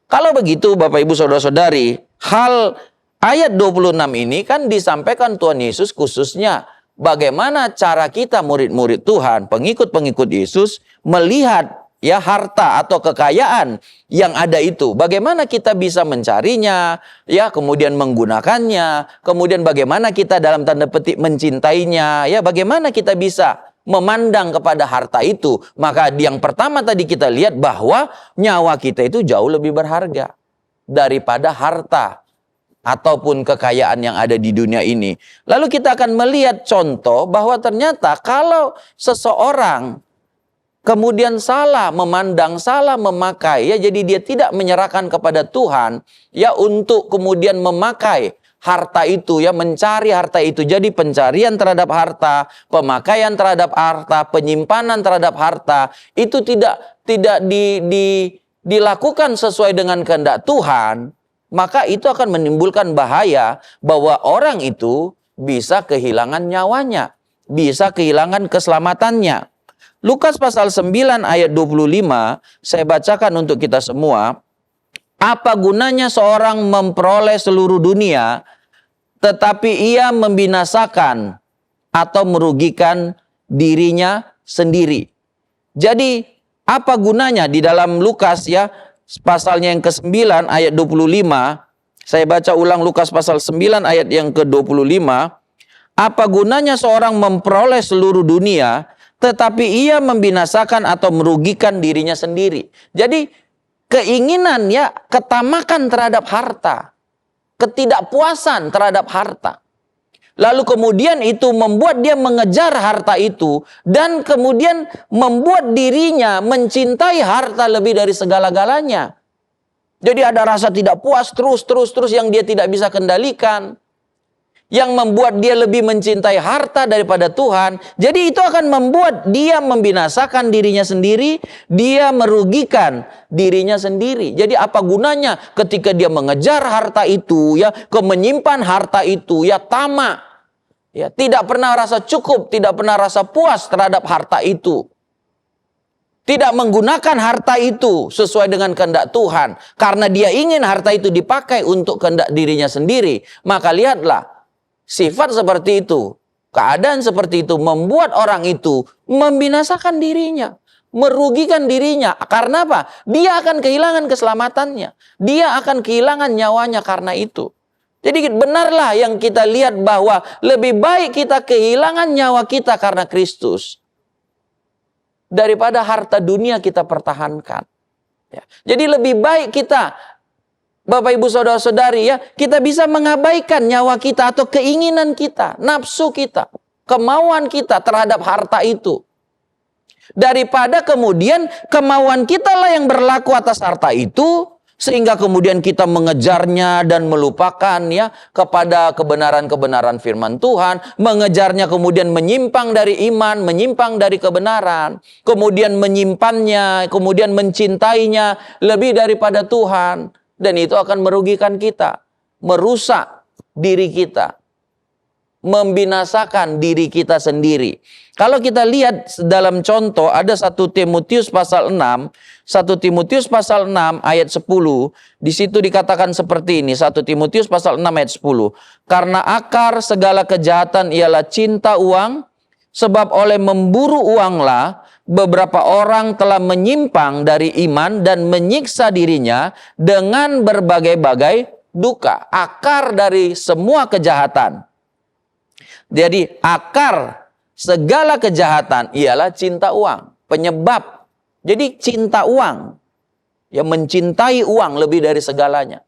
Kalau begitu Bapak Ibu Saudara-saudari, hal ayat 26 ini kan disampaikan Tuhan Yesus khususnya bagaimana cara kita murid-murid Tuhan, pengikut-pengikut Yesus melihat ya harta atau kekayaan yang ada itu. Bagaimana kita bisa mencarinya, ya kemudian menggunakannya, kemudian bagaimana kita dalam tanda petik mencintainya, ya bagaimana kita bisa memandang kepada harta itu. Maka yang pertama tadi kita lihat bahwa nyawa kita itu jauh lebih berharga daripada harta ataupun kekayaan yang ada di dunia ini. Lalu kita akan melihat contoh bahwa ternyata kalau seseorang kemudian salah memandang, salah memakai, ya jadi dia tidak menyerahkan kepada Tuhan, ya untuk kemudian memakai harta itu, ya mencari harta itu. Jadi pencarian terhadap harta, pemakaian terhadap harta, penyimpanan terhadap harta, itu tidak dilakukan sesuai dengan kehendak Tuhan, maka itu akan menimbulkan bahaya bahwa orang itu bisa kehilangan nyawanya, bisa kehilangan keselamatannya. Lukas pasal 9 ayat 25, saya bacakan untuk kita semua. Apa gunanya seorang memperoleh seluruh dunia, tetapi ia membinasakan atau merugikan dirinya sendiri. Jadi Apa gunanya di dalam Lukas ya, pasalnya yang ke-9 ayat 25. Saya baca ulang Lukas pasal 9 ayat yang ke-25. Apa gunanya seorang memperoleh seluruh dunia, tetapi ia membinasakan atau merugikan dirinya sendiri. Jadi keinginan ya, ketamakan terhadap harta, ketidakpuasan terhadap harta. Lalu kemudian itu membuat dia mengejar harta itu, dan kemudian membuat dirinya mencintai harta lebih dari segala-galanya. Jadi ada rasa tidak puas terus yang dia tidak bisa kendalikan, yang membuat dia lebih mencintai harta daripada Tuhan. Jadi itu akan membuat dia membinasakan dirinya sendiri, dia merugikan dirinya sendiri. Jadi apa gunanya ketika dia mengejar harta itu ya, menyimpan harta itu ya, tamak. Ya, tidak pernah rasa cukup, tidak pernah rasa puas terhadap harta itu. Tidak menggunakan harta itu sesuai dengan kehendak Tuhan. Karena dia ingin harta itu dipakai untuk kehendak dirinya sendiri. Maka lihatlah, sifat seperti itu, keadaan seperti itu membuat orang itu membinasakan dirinya, merugikan dirinya. Karena apa? Dia akan kehilangan keselamatannya. Dia akan kehilangan nyawanya karena itu. Jadi benarlah yang kita lihat bahwa lebih baik kita kehilangan nyawa kita karena Kristus daripada harta dunia kita pertahankan. Ya. Jadi lebih baik kita, Bapak Ibu Saudara-saudari ya, kita bisa mengabaikan nyawa kita atau keinginan kita, nafsu kita, kemauan kita terhadap harta itu. Daripada kemudian kemauan kita lah yang berlaku atas harta itu, sehingga kemudian kita mengejarnya dan melupakan ya kepada kebenaran-kebenaran firman Tuhan, mengejarnya kemudian menyimpang dari iman, menyimpang dari kebenaran, kemudian menyimpannya, kemudian mencintainya lebih daripada Tuhan, dan itu akan merugikan kita, merusak diri kita, membinasakan diri kita sendiri. Kalau kita lihat dalam contoh, ada 1 Timotius pasal 6, 1 Timotius pasal 6 ayat 10, di situ dikatakan seperti ini, 1 Timotius pasal 6 ayat 10. Karena akar segala kejahatan ialah cinta uang, sebab oleh memburu uanglah beberapa orang telah menyimpang dari iman dan menyiksa dirinya dengan berbagai-bagai duka. Akar dari semua kejahatan. Jadi akar segala kejahatan ialah cinta uang, penyebab. Jadi cinta uang, ya, mencintai uang lebih dari segalanya.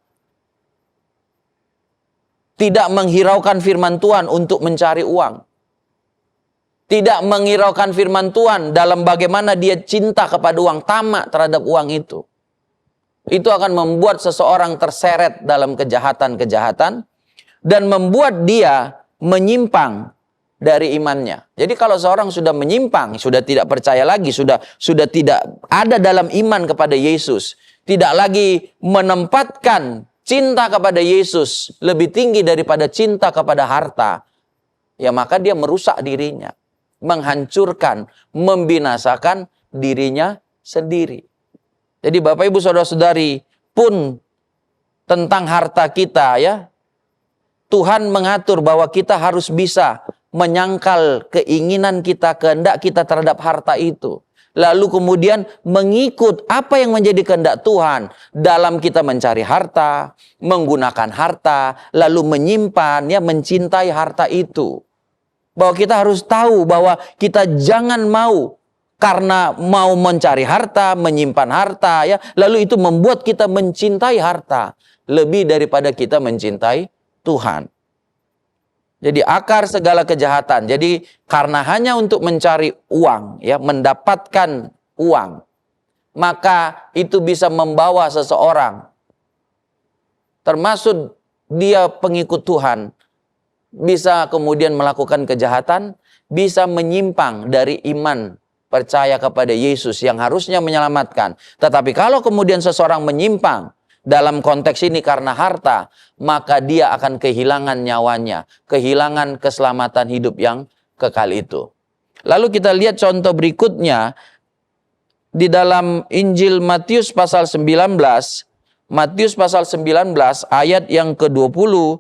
Tidak menghiraukan firman Tuhan untuk mencari uang. Tidak menghiraukan firman Tuhan dalam bagaimana dia cinta kepada uang, tamak terhadap uang itu. Itu akan membuat seseorang terseret dalam kejahatan-kejahatan dan membuat dia menyimpang dari imannya. Jadi kalau seorang sudah menyimpang, sudah tidak percaya lagi, sudah tidak ada dalam iman kepada Yesus, tidak lagi menempatkan cinta kepada Yesus lebih tinggi daripada cinta kepada harta, ya maka dia merusak dirinya, menghancurkan, membinasakan dirinya sendiri. Jadi Bapak Ibu Saudara-saudari, pun tentang harta kita ya, Tuhan mengatur bahwa kita harus bisa menyangkal keinginan kita, kehendak kita terhadap harta itu. Lalu kemudian mengikut apa yang menjadi kehendak Tuhan dalam kita mencari harta, menggunakan harta, lalu menyimpan, ya, mencintai harta itu. Bahwa kita harus tahu bahwa kita jangan mau karena mau mencari harta, menyimpan harta, ya, lalu itu membuat kita mencintai harta lebih daripada kita mencintai Tuhan. Jadi akar segala kejahatan. Jadi karena hanya untuk mencari uang, ya, mendapatkan uang, maka itu bisa membawa seseorang, termasuk dia pengikut Tuhan, bisa kemudian melakukan kejahatan, bisa menyimpang dari iman percaya kepada Yesus yang harusnya menyelamatkan. Tetapi kalau kemudian seseorang menyimpang dalam konteks ini karena harta, maka dia akan kehilangan nyawanya, kehilangan keselamatan hidup yang kekal itu. Lalu kita lihat contoh berikutnya di dalam Injil Matius pasal 19, Matius pasal 19 ayat yang ke-20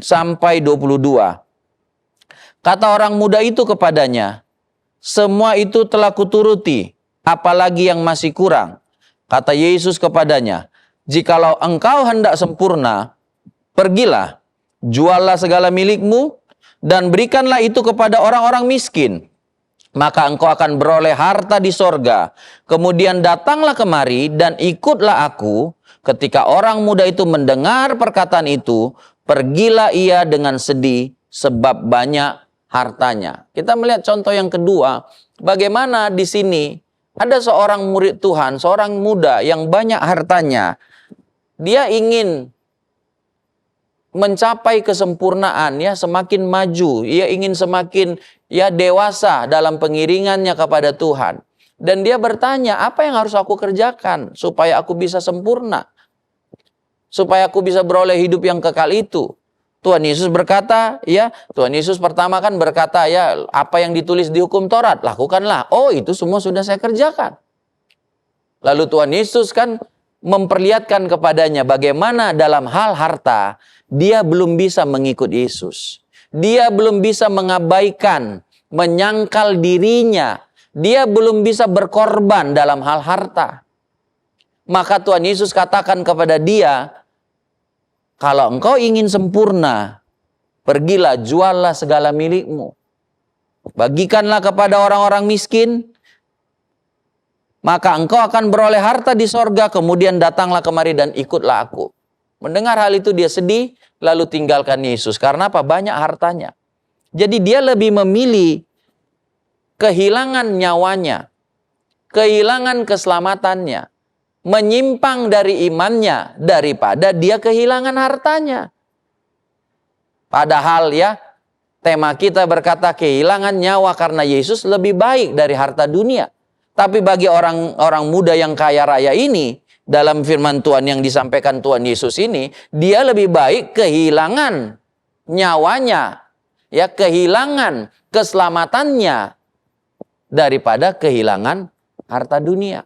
sampai 22. Kata orang muda itu kepadanya, "Semua itu telah kuturuti." apalagi yang masih kurang? Kata Yesus kepadanya, jikalau engkau hendak sempurna, pergilah, juallah segala milikmu, dan berikanlah itu kepada orang-orang miskin. Maka engkau akan beroleh harta di sorga. Kemudian datanglah kemari dan ikutlah aku. Ketika orang muda itu mendengar perkataan itu, pergilah ia dengan sedih sebab banyak hartanya. Kita melihat contoh yang kedua, bagaimana di sini ada seorang murid Tuhan, seorang muda yang banyak hartanya. Dia ingin mencapai kesempurnaan, ya, semakin maju. Ia ingin semakin dewasa dalam pengiringannya kepada Tuhan. Dan dia bertanya, apa yang harus aku kerjakan supaya aku bisa sempurna? Supaya aku bisa beroleh hidup yang kekal itu. Tuhan Yesus berkata, Tuhan Yesus pertama kan berkata, apa yang ditulis di hukum Taurat, lakukanlah. Oh, itu semua sudah saya kerjakan. Lalu Tuhan Yesus kan memperlihatkan kepadanya bagaimana dalam hal harta, dia belum bisa mengikut Yesus. Dia belum bisa mengabaikan, menyangkal dirinya. Dia belum bisa berkorban dalam hal harta. Maka Tuhan Yesus katakan kepada dia, kalau engkau ingin sempurna, pergilah, juallah segala milikmu. Bagikanlah kepada orang-orang miskin, maka engkau akan beroleh harta di sorga, kemudian datanglah kemari dan ikutlah aku. Mendengar hal itu dia sedih, lalu tinggalkan Yesus. Karena apa? Banyak hartanya. Jadi dia lebih memilih kehilangan nyawanya, kehilangan keselamatannya, menyimpang dari imannya daripada dia kehilangan hartanya. Padahal tema kita berkata kehilangan nyawa karena Yesus lebih baik dari harta dunia. Tapi bagi orang muda yang kaya raya ini, dalam firman Tuhan yang disampaikan Tuhan Yesus ini, dia lebih baik kehilangan nyawanya, kehilangan keselamatannya daripada kehilangan harta dunia.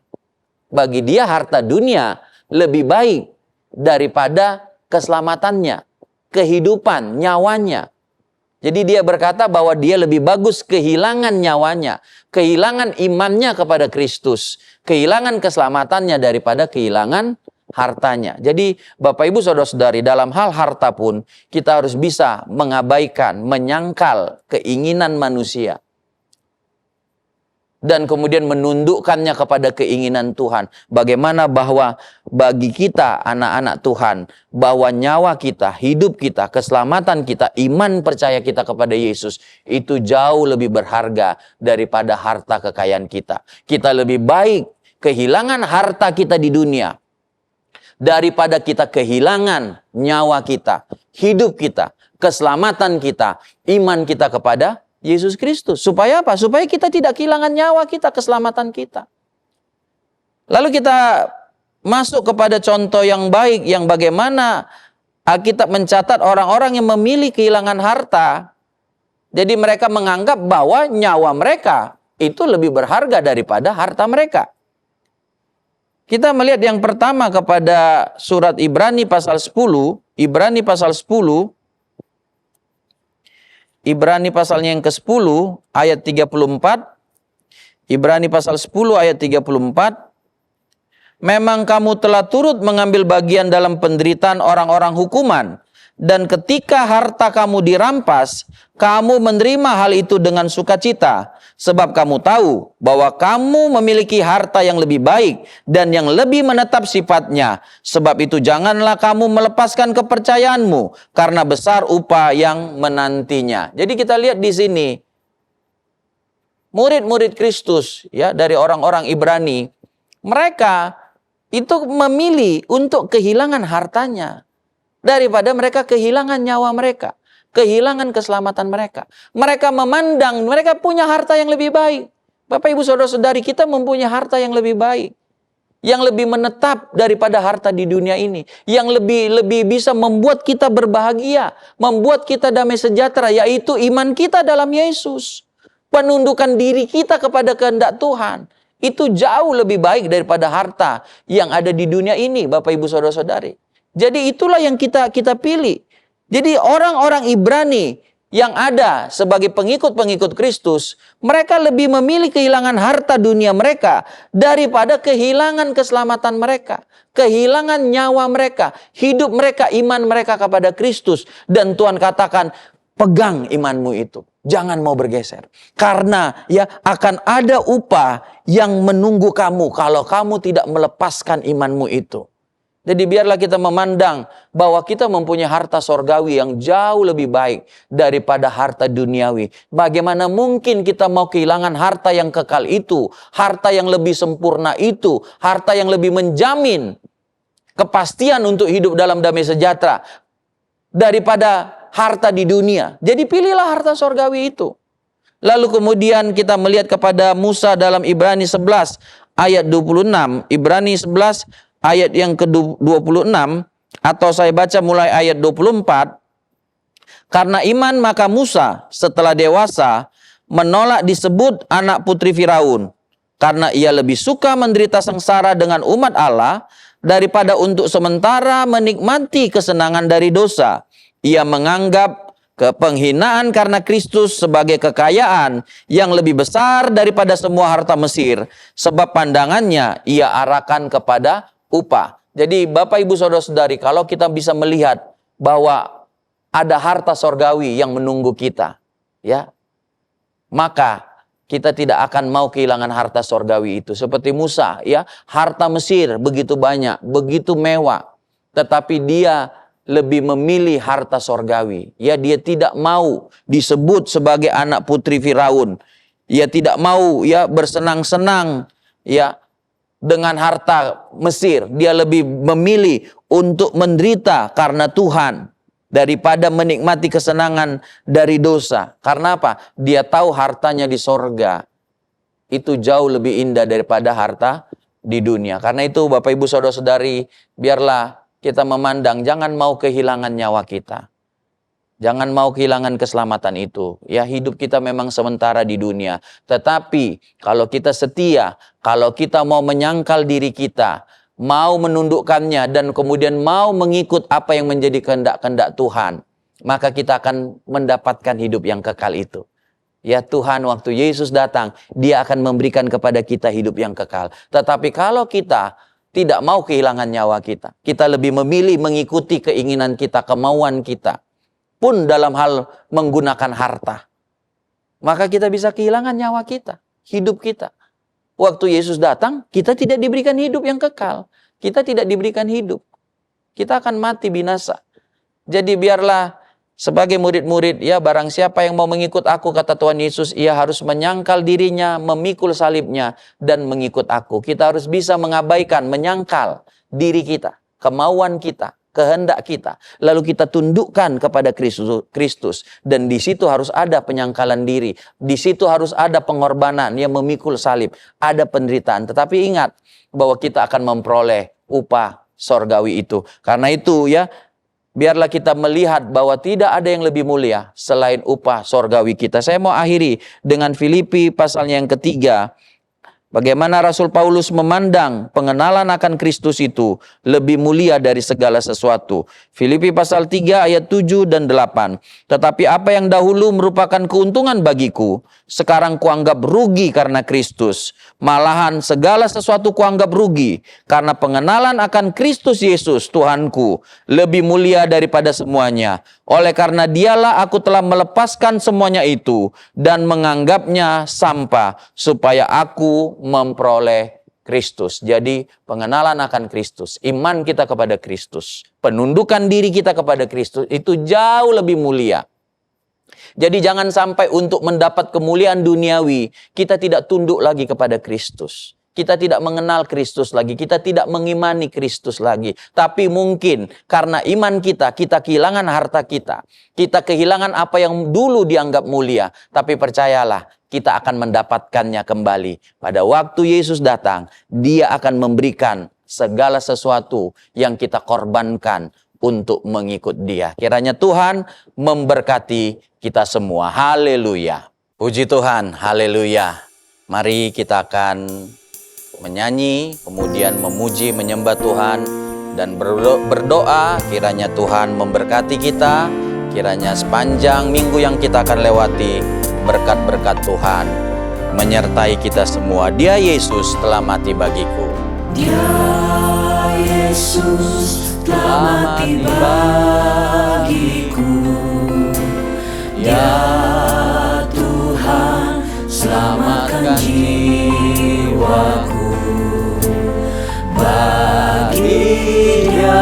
Bagi dia harta dunia lebih baik daripada keselamatannya, kehidupan, nyawanya. Jadi dia berkata bahwa dia lebih bagus kehilangan nyawanya, kehilangan imannya kepada Kristus, kehilangan keselamatannya daripada kehilangan hartanya. Jadi Bapak Ibu Saudara-saudari, dalam hal harta pun kita harus bisa mengabaikan, menyangkal keinginan manusia. Dan kemudian menundukkannya kepada keinginan Tuhan. Bagaimana bahwa bagi kita anak-anak Tuhan, bahwa nyawa kita, hidup kita, keselamatan kita, iman percaya kita kepada Yesus, itu jauh lebih berharga daripada harta kekayaan kita. Kita lebih baik kehilangan harta kita di dunia, daripada kita kehilangan nyawa kita, hidup kita, keselamatan kita, iman kita kepada Yesus Kristus. Supaya apa? Supaya kita tidak kehilangan nyawa kita, keselamatan kita. Lalu kita masuk kepada contoh yang baik, yang bagaimana Alkitab mencatat orang-orang yang memilih kehilangan harta. Jadi mereka menganggap bahwa nyawa mereka itu lebih berharga daripada harta mereka. Kita melihat yang pertama kepada surat Ibrani pasal 10, Ibrani pasal 10, Ibrani pasalnya yang ke-10 ayat 34. Ibrani pasal 10 ayat 34. Memang kamu telah turut mengambil bagian dalam penderitaan orang-orang hukuman. Dan ketika harta kamu dirampas, kamu menerima hal itu dengan sukacita. Sebab kamu tahu bahwa kamu memiliki harta yang lebih baik dan yang lebih menetap sifatnya. Sebab itu janganlah kamu melepaskan kepercayaanmu, karena besar upah yang menantinya. Jadi kita lihat di sini, murid-murid Kristus dari orang-orang Ibrani, mereka itu memilih untuk kehilangan hartanya daripada mereka kehilangan nyawa mereka, kehilangan keselamatan mereka. Mereka memandang mereka punya harta yang lebih baik. Bapak Ibu Saudara-saudari, kita mempunyai harta yang lebih baik, yang lebih menetap daripada harta di dunia ini, yang lebih bisa membuat kita berbahagia, membuat kita damai sejahtera, yaitu iman kita dalam Yesus. Penundukan diri kita kepada kehendak Tuhan. Itu jauh lebih baik daripada harta yang ada di dunia ini, Bapak Ibu Saudara-saudari. Jadi itulah yang kita pilih. Jadi orang-orang Ibrani yang ada sebagai pengikut-pengikut Kristus, mereka lebih memilih kehilangan harta dunia mereka daripada kehilangan keselamatan mereka, kehilangan nyawa mereka, hidup mereka, iman mereka kepada Kristus. Dan Tuhan katakan, pegang imanmu itu, jangan mau bergeser. Karena ya akan ada upah yang menunggu kamu kalau kamu tidak melepaskan imanmu itu. Jadi biarlah kita memandang bahwa kita mempunyai harta sorgawi yang jauh lebih baik daripada harta duniawi. Bagaimana mungkin kita mau kehilangan harta yang kekal itu, harta yang lebih sempurna itu, harta yang lebih menjamin kepastian untuk hidup dalam damai sejahtera daripada harta di dunia. Jadi pilihlah harta sorgawi itu. Lalu kemudian kita melihat kepada Musa dalam Ibrani 11 ayat 26, Ibrani 11 ayat yang ke-26, atau saya baca mulai ayat 24. Karena iman maka Musa setelah dewasa menolak disebut anak putri Firaun, karena ia lebih suka menderita sengsara dengan umat Allah daripada untuk sementara menikmati kesenangan dari dosa. Ia menganggap kepenghinaan karena Kristus sebagai kekayaan yang lebih besar daripada semua harta Mesir, sebab pandangannya ia arahkan kepada upah. Jadi Bapak Ibu Saudara-saudari, kalau kita bisa melihat bahwa ada harta sorgawi yang menunggu kita, ya, maka kita tidak akan mau kehilangan harta sorgawi itu. Seperti Musa, ya, harta Mesir begitu banyak, begitu mewah, tetapi dia lebih memilih harta sorgawi. Ya, dia tidak mau disebut sebagai anak putri Firaun. Ia tidak mau ya bersenang-senang ya dengan harta Mesir. Dia lebih memilih untuk menderita karena Tuhan daripada menikmati kesenangan dari dosa. Karena apa? Dia tahu hartanya di sorga itu jauh lebih indah daripada harta di dunia. Karena itu Bapak Ibu Saudara-saudari, biarlah kita memandang, jangan mau kehilangan nyawa kita. Jangan mau kehilangan keselamatan itu. Ya, hidup kita memang sementara di dunia. Tetapi kalau kita setia, kalau kita mau menyangkal diri kita, mau menundukkannya dan kemudian mau mengikut apa yang menjadi kehendak-kehendak Tuhan, maka kita akan mendapatkan hidup yang kekal itu. Ya, Tuhan waktu Yesus datang, Dia akan memberikan kepada kita hidup yang kekal. Tetapi kalau kita tidak mau kehilangan nyawa kita, kita lebih memilih mengikuti keinginan kita, kemauan kita, pun dalam hal menggunakan harta, maka kita bisa kehilangan nyawa kita, hidup kita. Waktu Yesus datang, kita tidak diberikan hidup yang kekal. Kita tidak diberikan hidup. Kita akan mati binasa. Jadi biarlah sebagai murid-murid, ya, barang siapa yang mau mengikut aku, kata Tuhan Yesus, ia harus menyangkal dirinya, memikul salibnya, dan mengikut aku. Kita harus bisa mengabaikan, menyangkal diri kita, kemauan kita, kehendak kita, lalu kita tundukkan kepada Kristus. Dan di situ harus ada penyangkalan diri, di situ harus ada pengorbanan yang memikul salib, ada penderitaan. Tetapi ingat bahwa kita akan memperoleh upah sorgawi itu. Karena itu ya, biarlah kita melihat bahwa tidak ada yang lebih mulia selain upah sorgawi kita. Saya mau akhiri dengan Filipi pasalnya yang ketiga. Bagaimana Rasul Paulus memandang pengenalan akan Kristus itu lebih mulia dari segala sesuatu. Filipi pasal 3 ayat 7 dan 8. Tetapi apa yang dahulu merupakan keuntungan bagiku, sekarang kuanggap rugi karena Kristus. Malahan segala sesuatu kuanggap rugi karena pengenalan akan Kristus Yesus Tuhanku lebih mulia daripada semuanya. Oleh karena Dialah aku telah melepaskan semuanya itu dan menganggapnya sampah supaya aku memperoleh Kristus. Jadi pengenalan akan Kristus, iman kita kepada Kristus, penundukan diri kita kepada Kristus itu jauh lebih mulia. Jadi jangan sampai untuk mendapat kemuliaan duniawi kita tidak tunduk lagi kepada Kristus. Kita tidak mengenal Kristus lagi, kita tidak mengimani Kristus lagi. Tapi mungkin karena iman kita, kita kehilangan harta kita. Kita kehilangan apa yang dulu dianggap mulia. Tapi percayalah, kita akan mendapatkannya kembali. Pada waktu Yesus datang, Dia akan memberikan segala sesuatu yang kita korbankan untuk mengikut Dia. Kiranya Tuhan memberkati kita semua. Haleluya. Puji Tuhan, haleluya. Mari kita akan menyanyi, kemudian memuji, menyembah Tuhan, dan berdoa kiranya Tuhan memberkati kita, Kiranya sepanjang minggu yang kita akan lewati, berkat-berkat Tuhan menyertai kita semua. Dia Yesus telah mati bagiku. Dia Yesus telah mati bagiku. Ya Tuhan, selamatkan jiwaku. Bagi Dia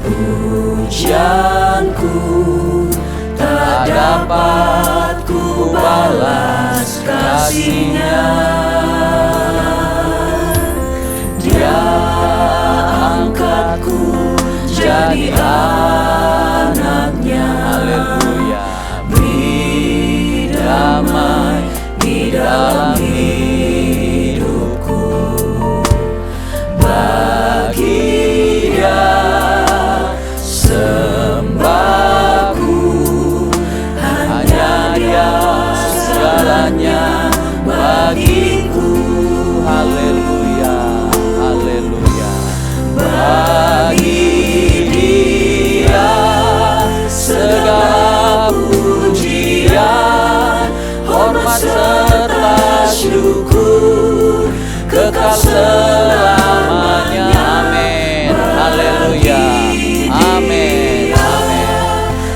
pujianku tak dapat ku balas kasih-Nya. Dia angkatku jadi anak-Nya. Haleluya. Beri damai di dalam hidupku. Bagi Dia sembahku, hanya Dia segalanya bagiku. Haleluya. Haleluya. Bagi Dia segala pujian, hormat serta syukur kekal selamanya. Amin. Haleluya. Amin. Amin.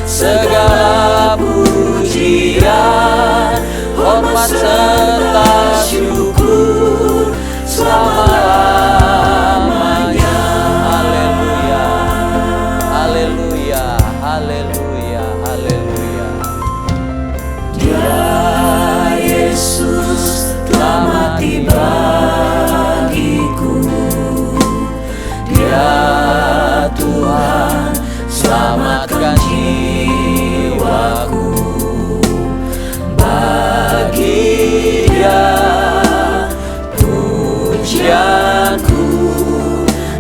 Segala pujian, hormat serta syukur selama-lamanya. Haleluya. Haleluya. Haleluya. Haleluya. Dia Yesus telah mati bagiku. Dia Tuhan, selamatkan jiwaku. Bagi Dia pujianku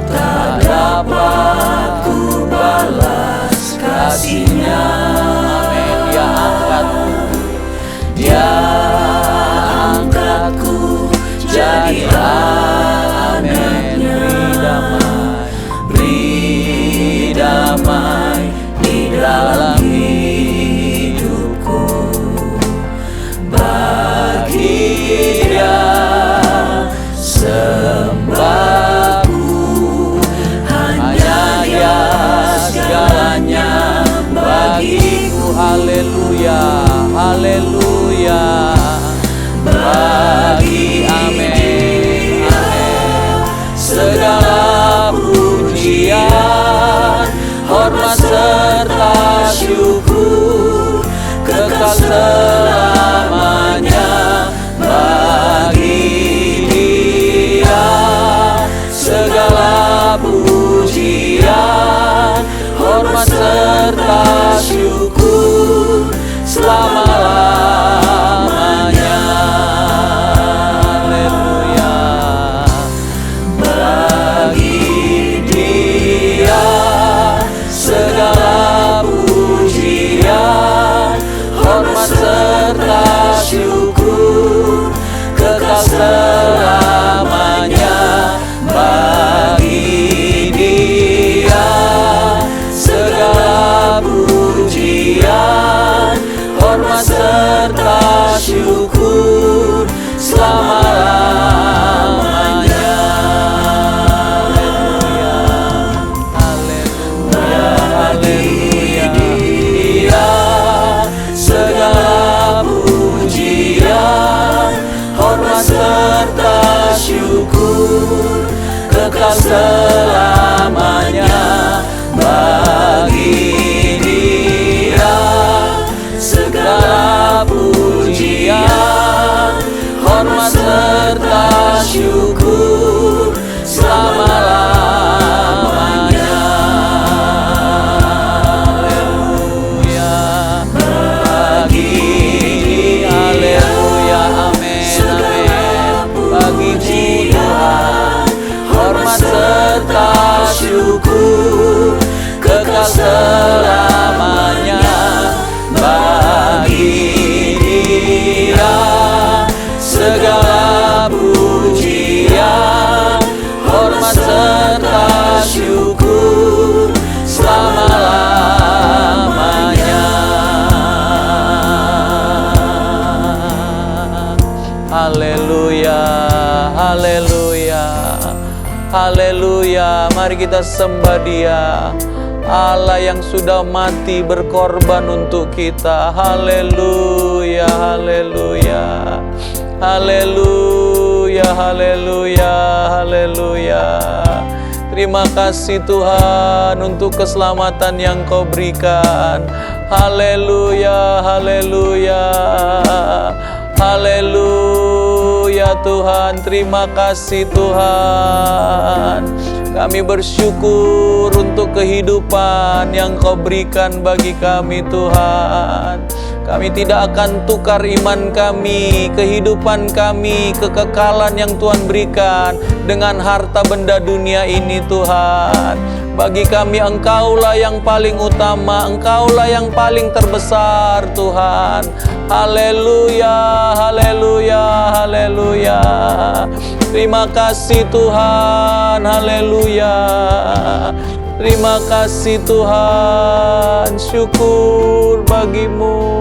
tak dapat ku balas kasih-Nya. Amin. Dia angkatku. Dia angkatku jadi anak-Nya. Beri damai di dalam hidupku. Bagi Dia sembahku, hanya Dia segalanya bagiku. Haleluya. Haleluya. Bagi Amin. Amin. segala pujian, hormat serta syukur kekal selamanya. Bagi Dia segala pujian, hormat serta syukur selama-lamanya. Haleluya. Bagi Dia segala pujian, hormat serta syukur kekal selamanya. Bagi Dia segala pujian, hormat serta syukur selama-lamanya. Haleluya. Bagi Dia segala pujian, hormat serta syukur kekal selamanya. Bagi Dia segala pujian, hormat serta Haleluya, mari kita sembah Dia, Allah yang sudah mati berkorban untuk kita. Haleluya, haleluya, haleluya, haleluya, haleluya. Terima kasih Tuhan untuk keselamatan yang Kau berikan. Haleluya, haleluya, haleluya Tuhan. Terima kasih Tuhan. Kami bersyukur untuk kehidupan yang Kau berikan bagi kami Tuhan. Kami tidak akan tukar iman kami, kehidupan kami, kekekalan yang Tuhan berikan dengan harta benda dunia ini Tuhan. Bagi kami Engkaulah yang paling utama, Engkaulah yang paling terbesar Tuhan. Haleluya, haleluya, haleluya. Terima kasih Tuhan, haleluya. Terima kasih Tuhan, syukur bagimu.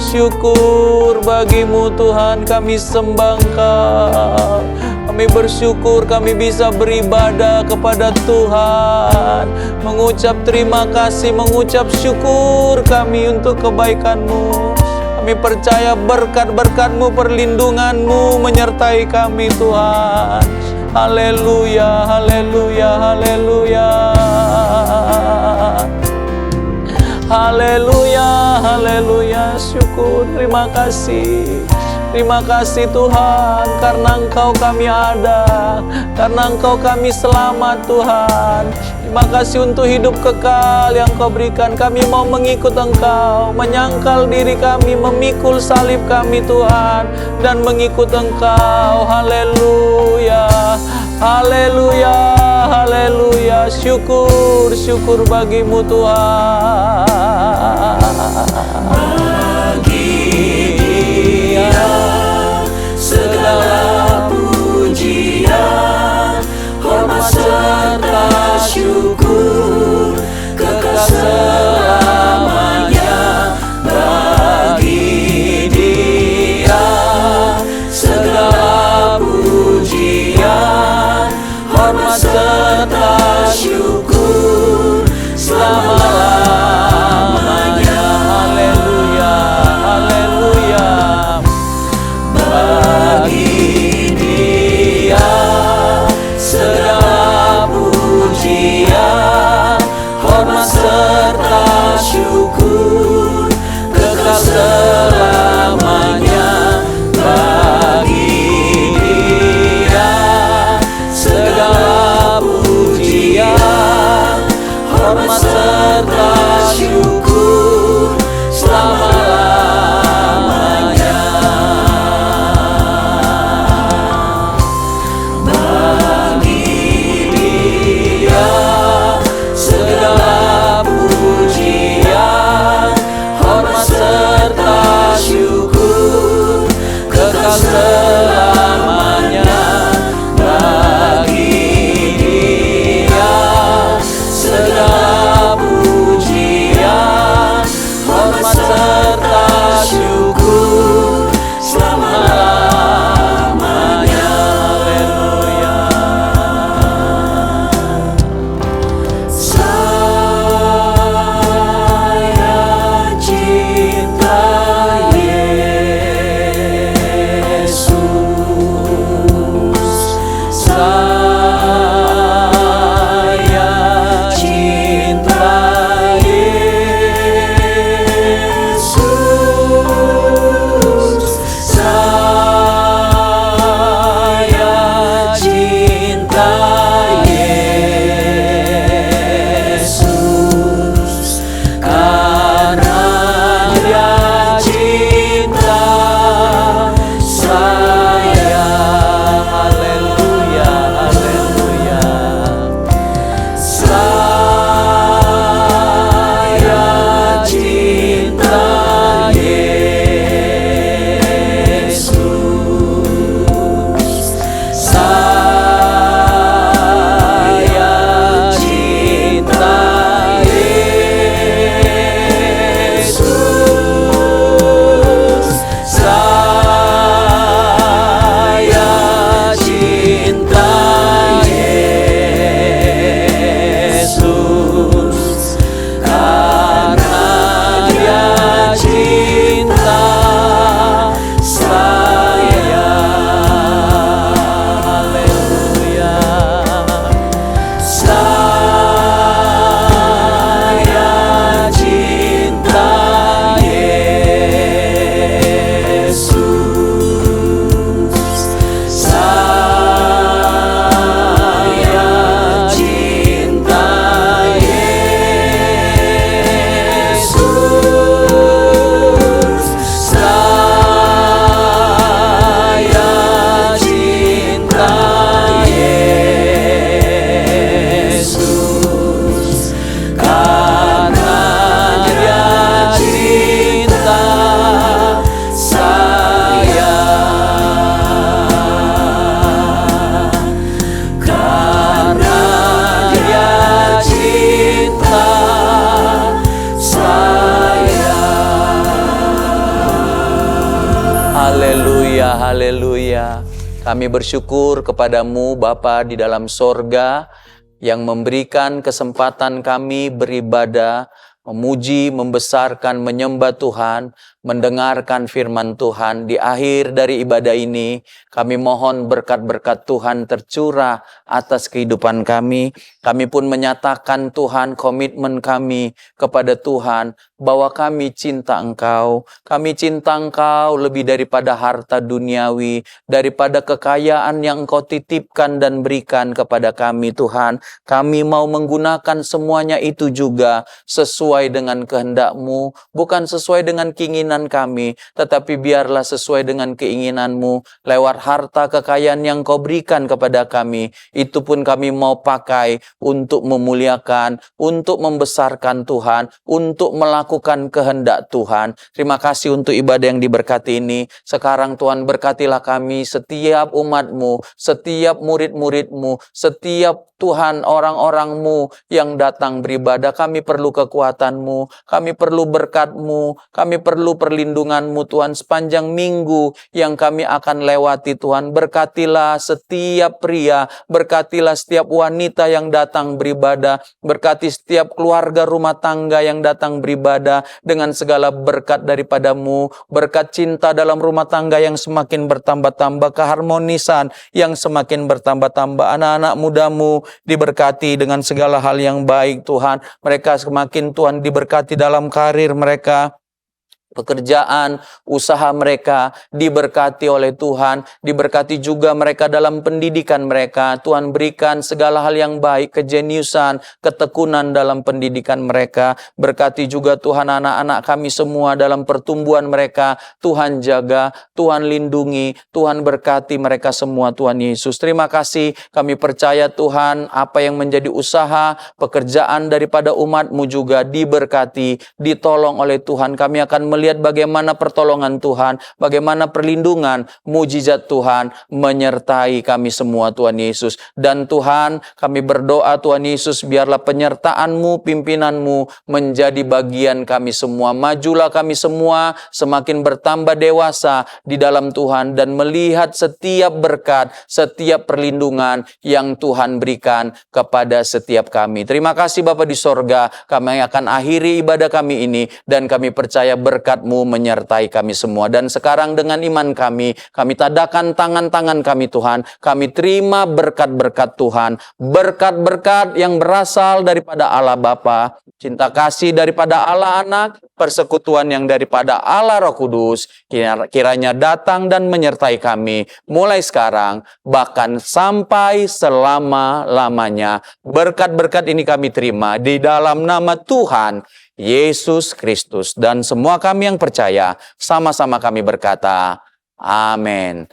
Syukur bagimu Tuhan, kami sembah Engkau. Kami bersyukur kami bisa beribadah kepada Tuhan, mengucap terima kasih, mengucap syukur kami untuk kebaikan-Mu. Kami percaya berkat-berkat-Mu, perlindungan-Mu menyertai kami Tuhan. Haleluya, haleluya, haleluya. Haleluya, haleluya, syukur, terima kasih. Terima kasih Tuhan, karena Engkau kami ada, karena Engkau kami selamat Tuhan. Terima kasih untuk hidup kekal yang Kau berikan. Kami mau mengikut Engkau, menyangkal diri kami, memikul salib kami Tuhan, dan mengikut Engkau. Haleluya, haleluya, haleluya. Syukur, syukur bagimu Tuhan. Segala pujian, hormat serta syukur, kekal selamanya bagi Dia. Segala pujian, hormat serta syukur selama-lamanya. Kami bersyukur kepadamu Bapa di dalam sorga yang memberikan kesempatan kami beribadah, memuji, membesarkan, menyembah Tuhan, mendengarkan firman Tuhan. Di akhir dari ibadah ini, kami mohon berkat-berkat Tuhan tercurah atas kehidupan kami. Kami pun menyatakan Tuhan komitmen kami kepada Tuhan, bahwa kami cinta Engkau. Kami cinta Engkau lebih daripada harta duniawi, daripada kekayaan yang Engkau titipkan dan berikan kepada kami Tuhan. Kami mau menggunakan semuanya itu juga sesuai dengan kehendak-Mu, bukan sesuai dengan keinginan kami, tetapi biarlah sesuai dengan keinginan-Mu. Lewat harta kekayaan yang Kau berikan kepada kami, itu pun kami mau pakai untuk memuliakan, untuk membesarkan Tuhan, untuk melakukan kehendak Tuhan. Terima kasih untuk ibadah yang diberkati ini. Sekarang Tuhan berkatilah kami, setiap umat-Mu, setiap murid-murid-Mu, setiap Tuhan orang-orang-Mu yang datang beribadah. Kami perlu kekuatan-Mu, kami perlu berkat-Mu, kami perlu perlindungan-Mu Tuhan sepanjang minggu yang kami akan lewati Tuhan. Berkatilah setiap pria, berkatilah setiap wanita yang datang beribadah, berkati setiap keluarga rumah tangga yang datang beribadah dengan segala berkat daripada-Mu, berkat cinta dalam rumah tangga yang semakin bertambah-tambah, keharmonisan yang semakin bertambah-tambah, anak-anak muda-Mu diberkati dengan segala hal yang baik Tuhan. Mereka semakin Tuhan diberkati dalam karir mereka, pekerjaan, usaha mereka diberkati oleh Tuhan. Diberkati juga mereka dalam pendidikan mereka. Tuhan berikan segala hal yang baik, kejeniusan, ketekunan dalam pendidikan mereka. Berkati juga Tuhan anak-anak kami semua dalam pertumbuhan mereka. Tuhan jaga, Tuhan lindungi, Tuhan berkati mereka semua Tuhan Yesus. Terima kasih, kami percaya Tuhan apa yang menjadi usaha, pekerjaan daripada umat-Mu juga diberkati, ditolong oleh Tuhan. Kami akan melihat bagaimana pertolongan Tuhan, bagaimana perlindungan, mujizat Tuhan menyertai kami semua Tuhan Yesus. Dan Tuhan, kami berdoa Tuhan Yesus, biarlah penyertaan-Mu, pimpinan-Mu menjadi bagian kami semua. Majulah kami semua semakin bertambah dewasa di dalam Tuhan dan melihat setiap berkat, setiap perlindungan yang Tuhan berikan kepada setiap kami. Terima kasih Bapa di sorga, kami akan akhiri ibadah kami ini dan kami percaya berkat-Mu menyertai kami semua. Dan sekarang dengan iman kami tadakan tangan-tangan kami Tuhan. Kami terima berkat-berkat Tuhan. Berkat-berkat yang berasal daripada Allah Bapa, cinta kasih daripada Allah Anak, persekutuan yang daripada Allah Roh Kudus, kiranya datang dan menyertai kami mulai sekarang, bahkan sampai selama-lamanya. Berkat-berkat ini kami terima di dalam nama Tuhan Yesus Kristus. Dan semua kami yang percaya, sama-sama kami berkata, amin.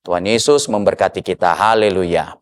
Tuhan Yesus memberkati kita. Haleluya.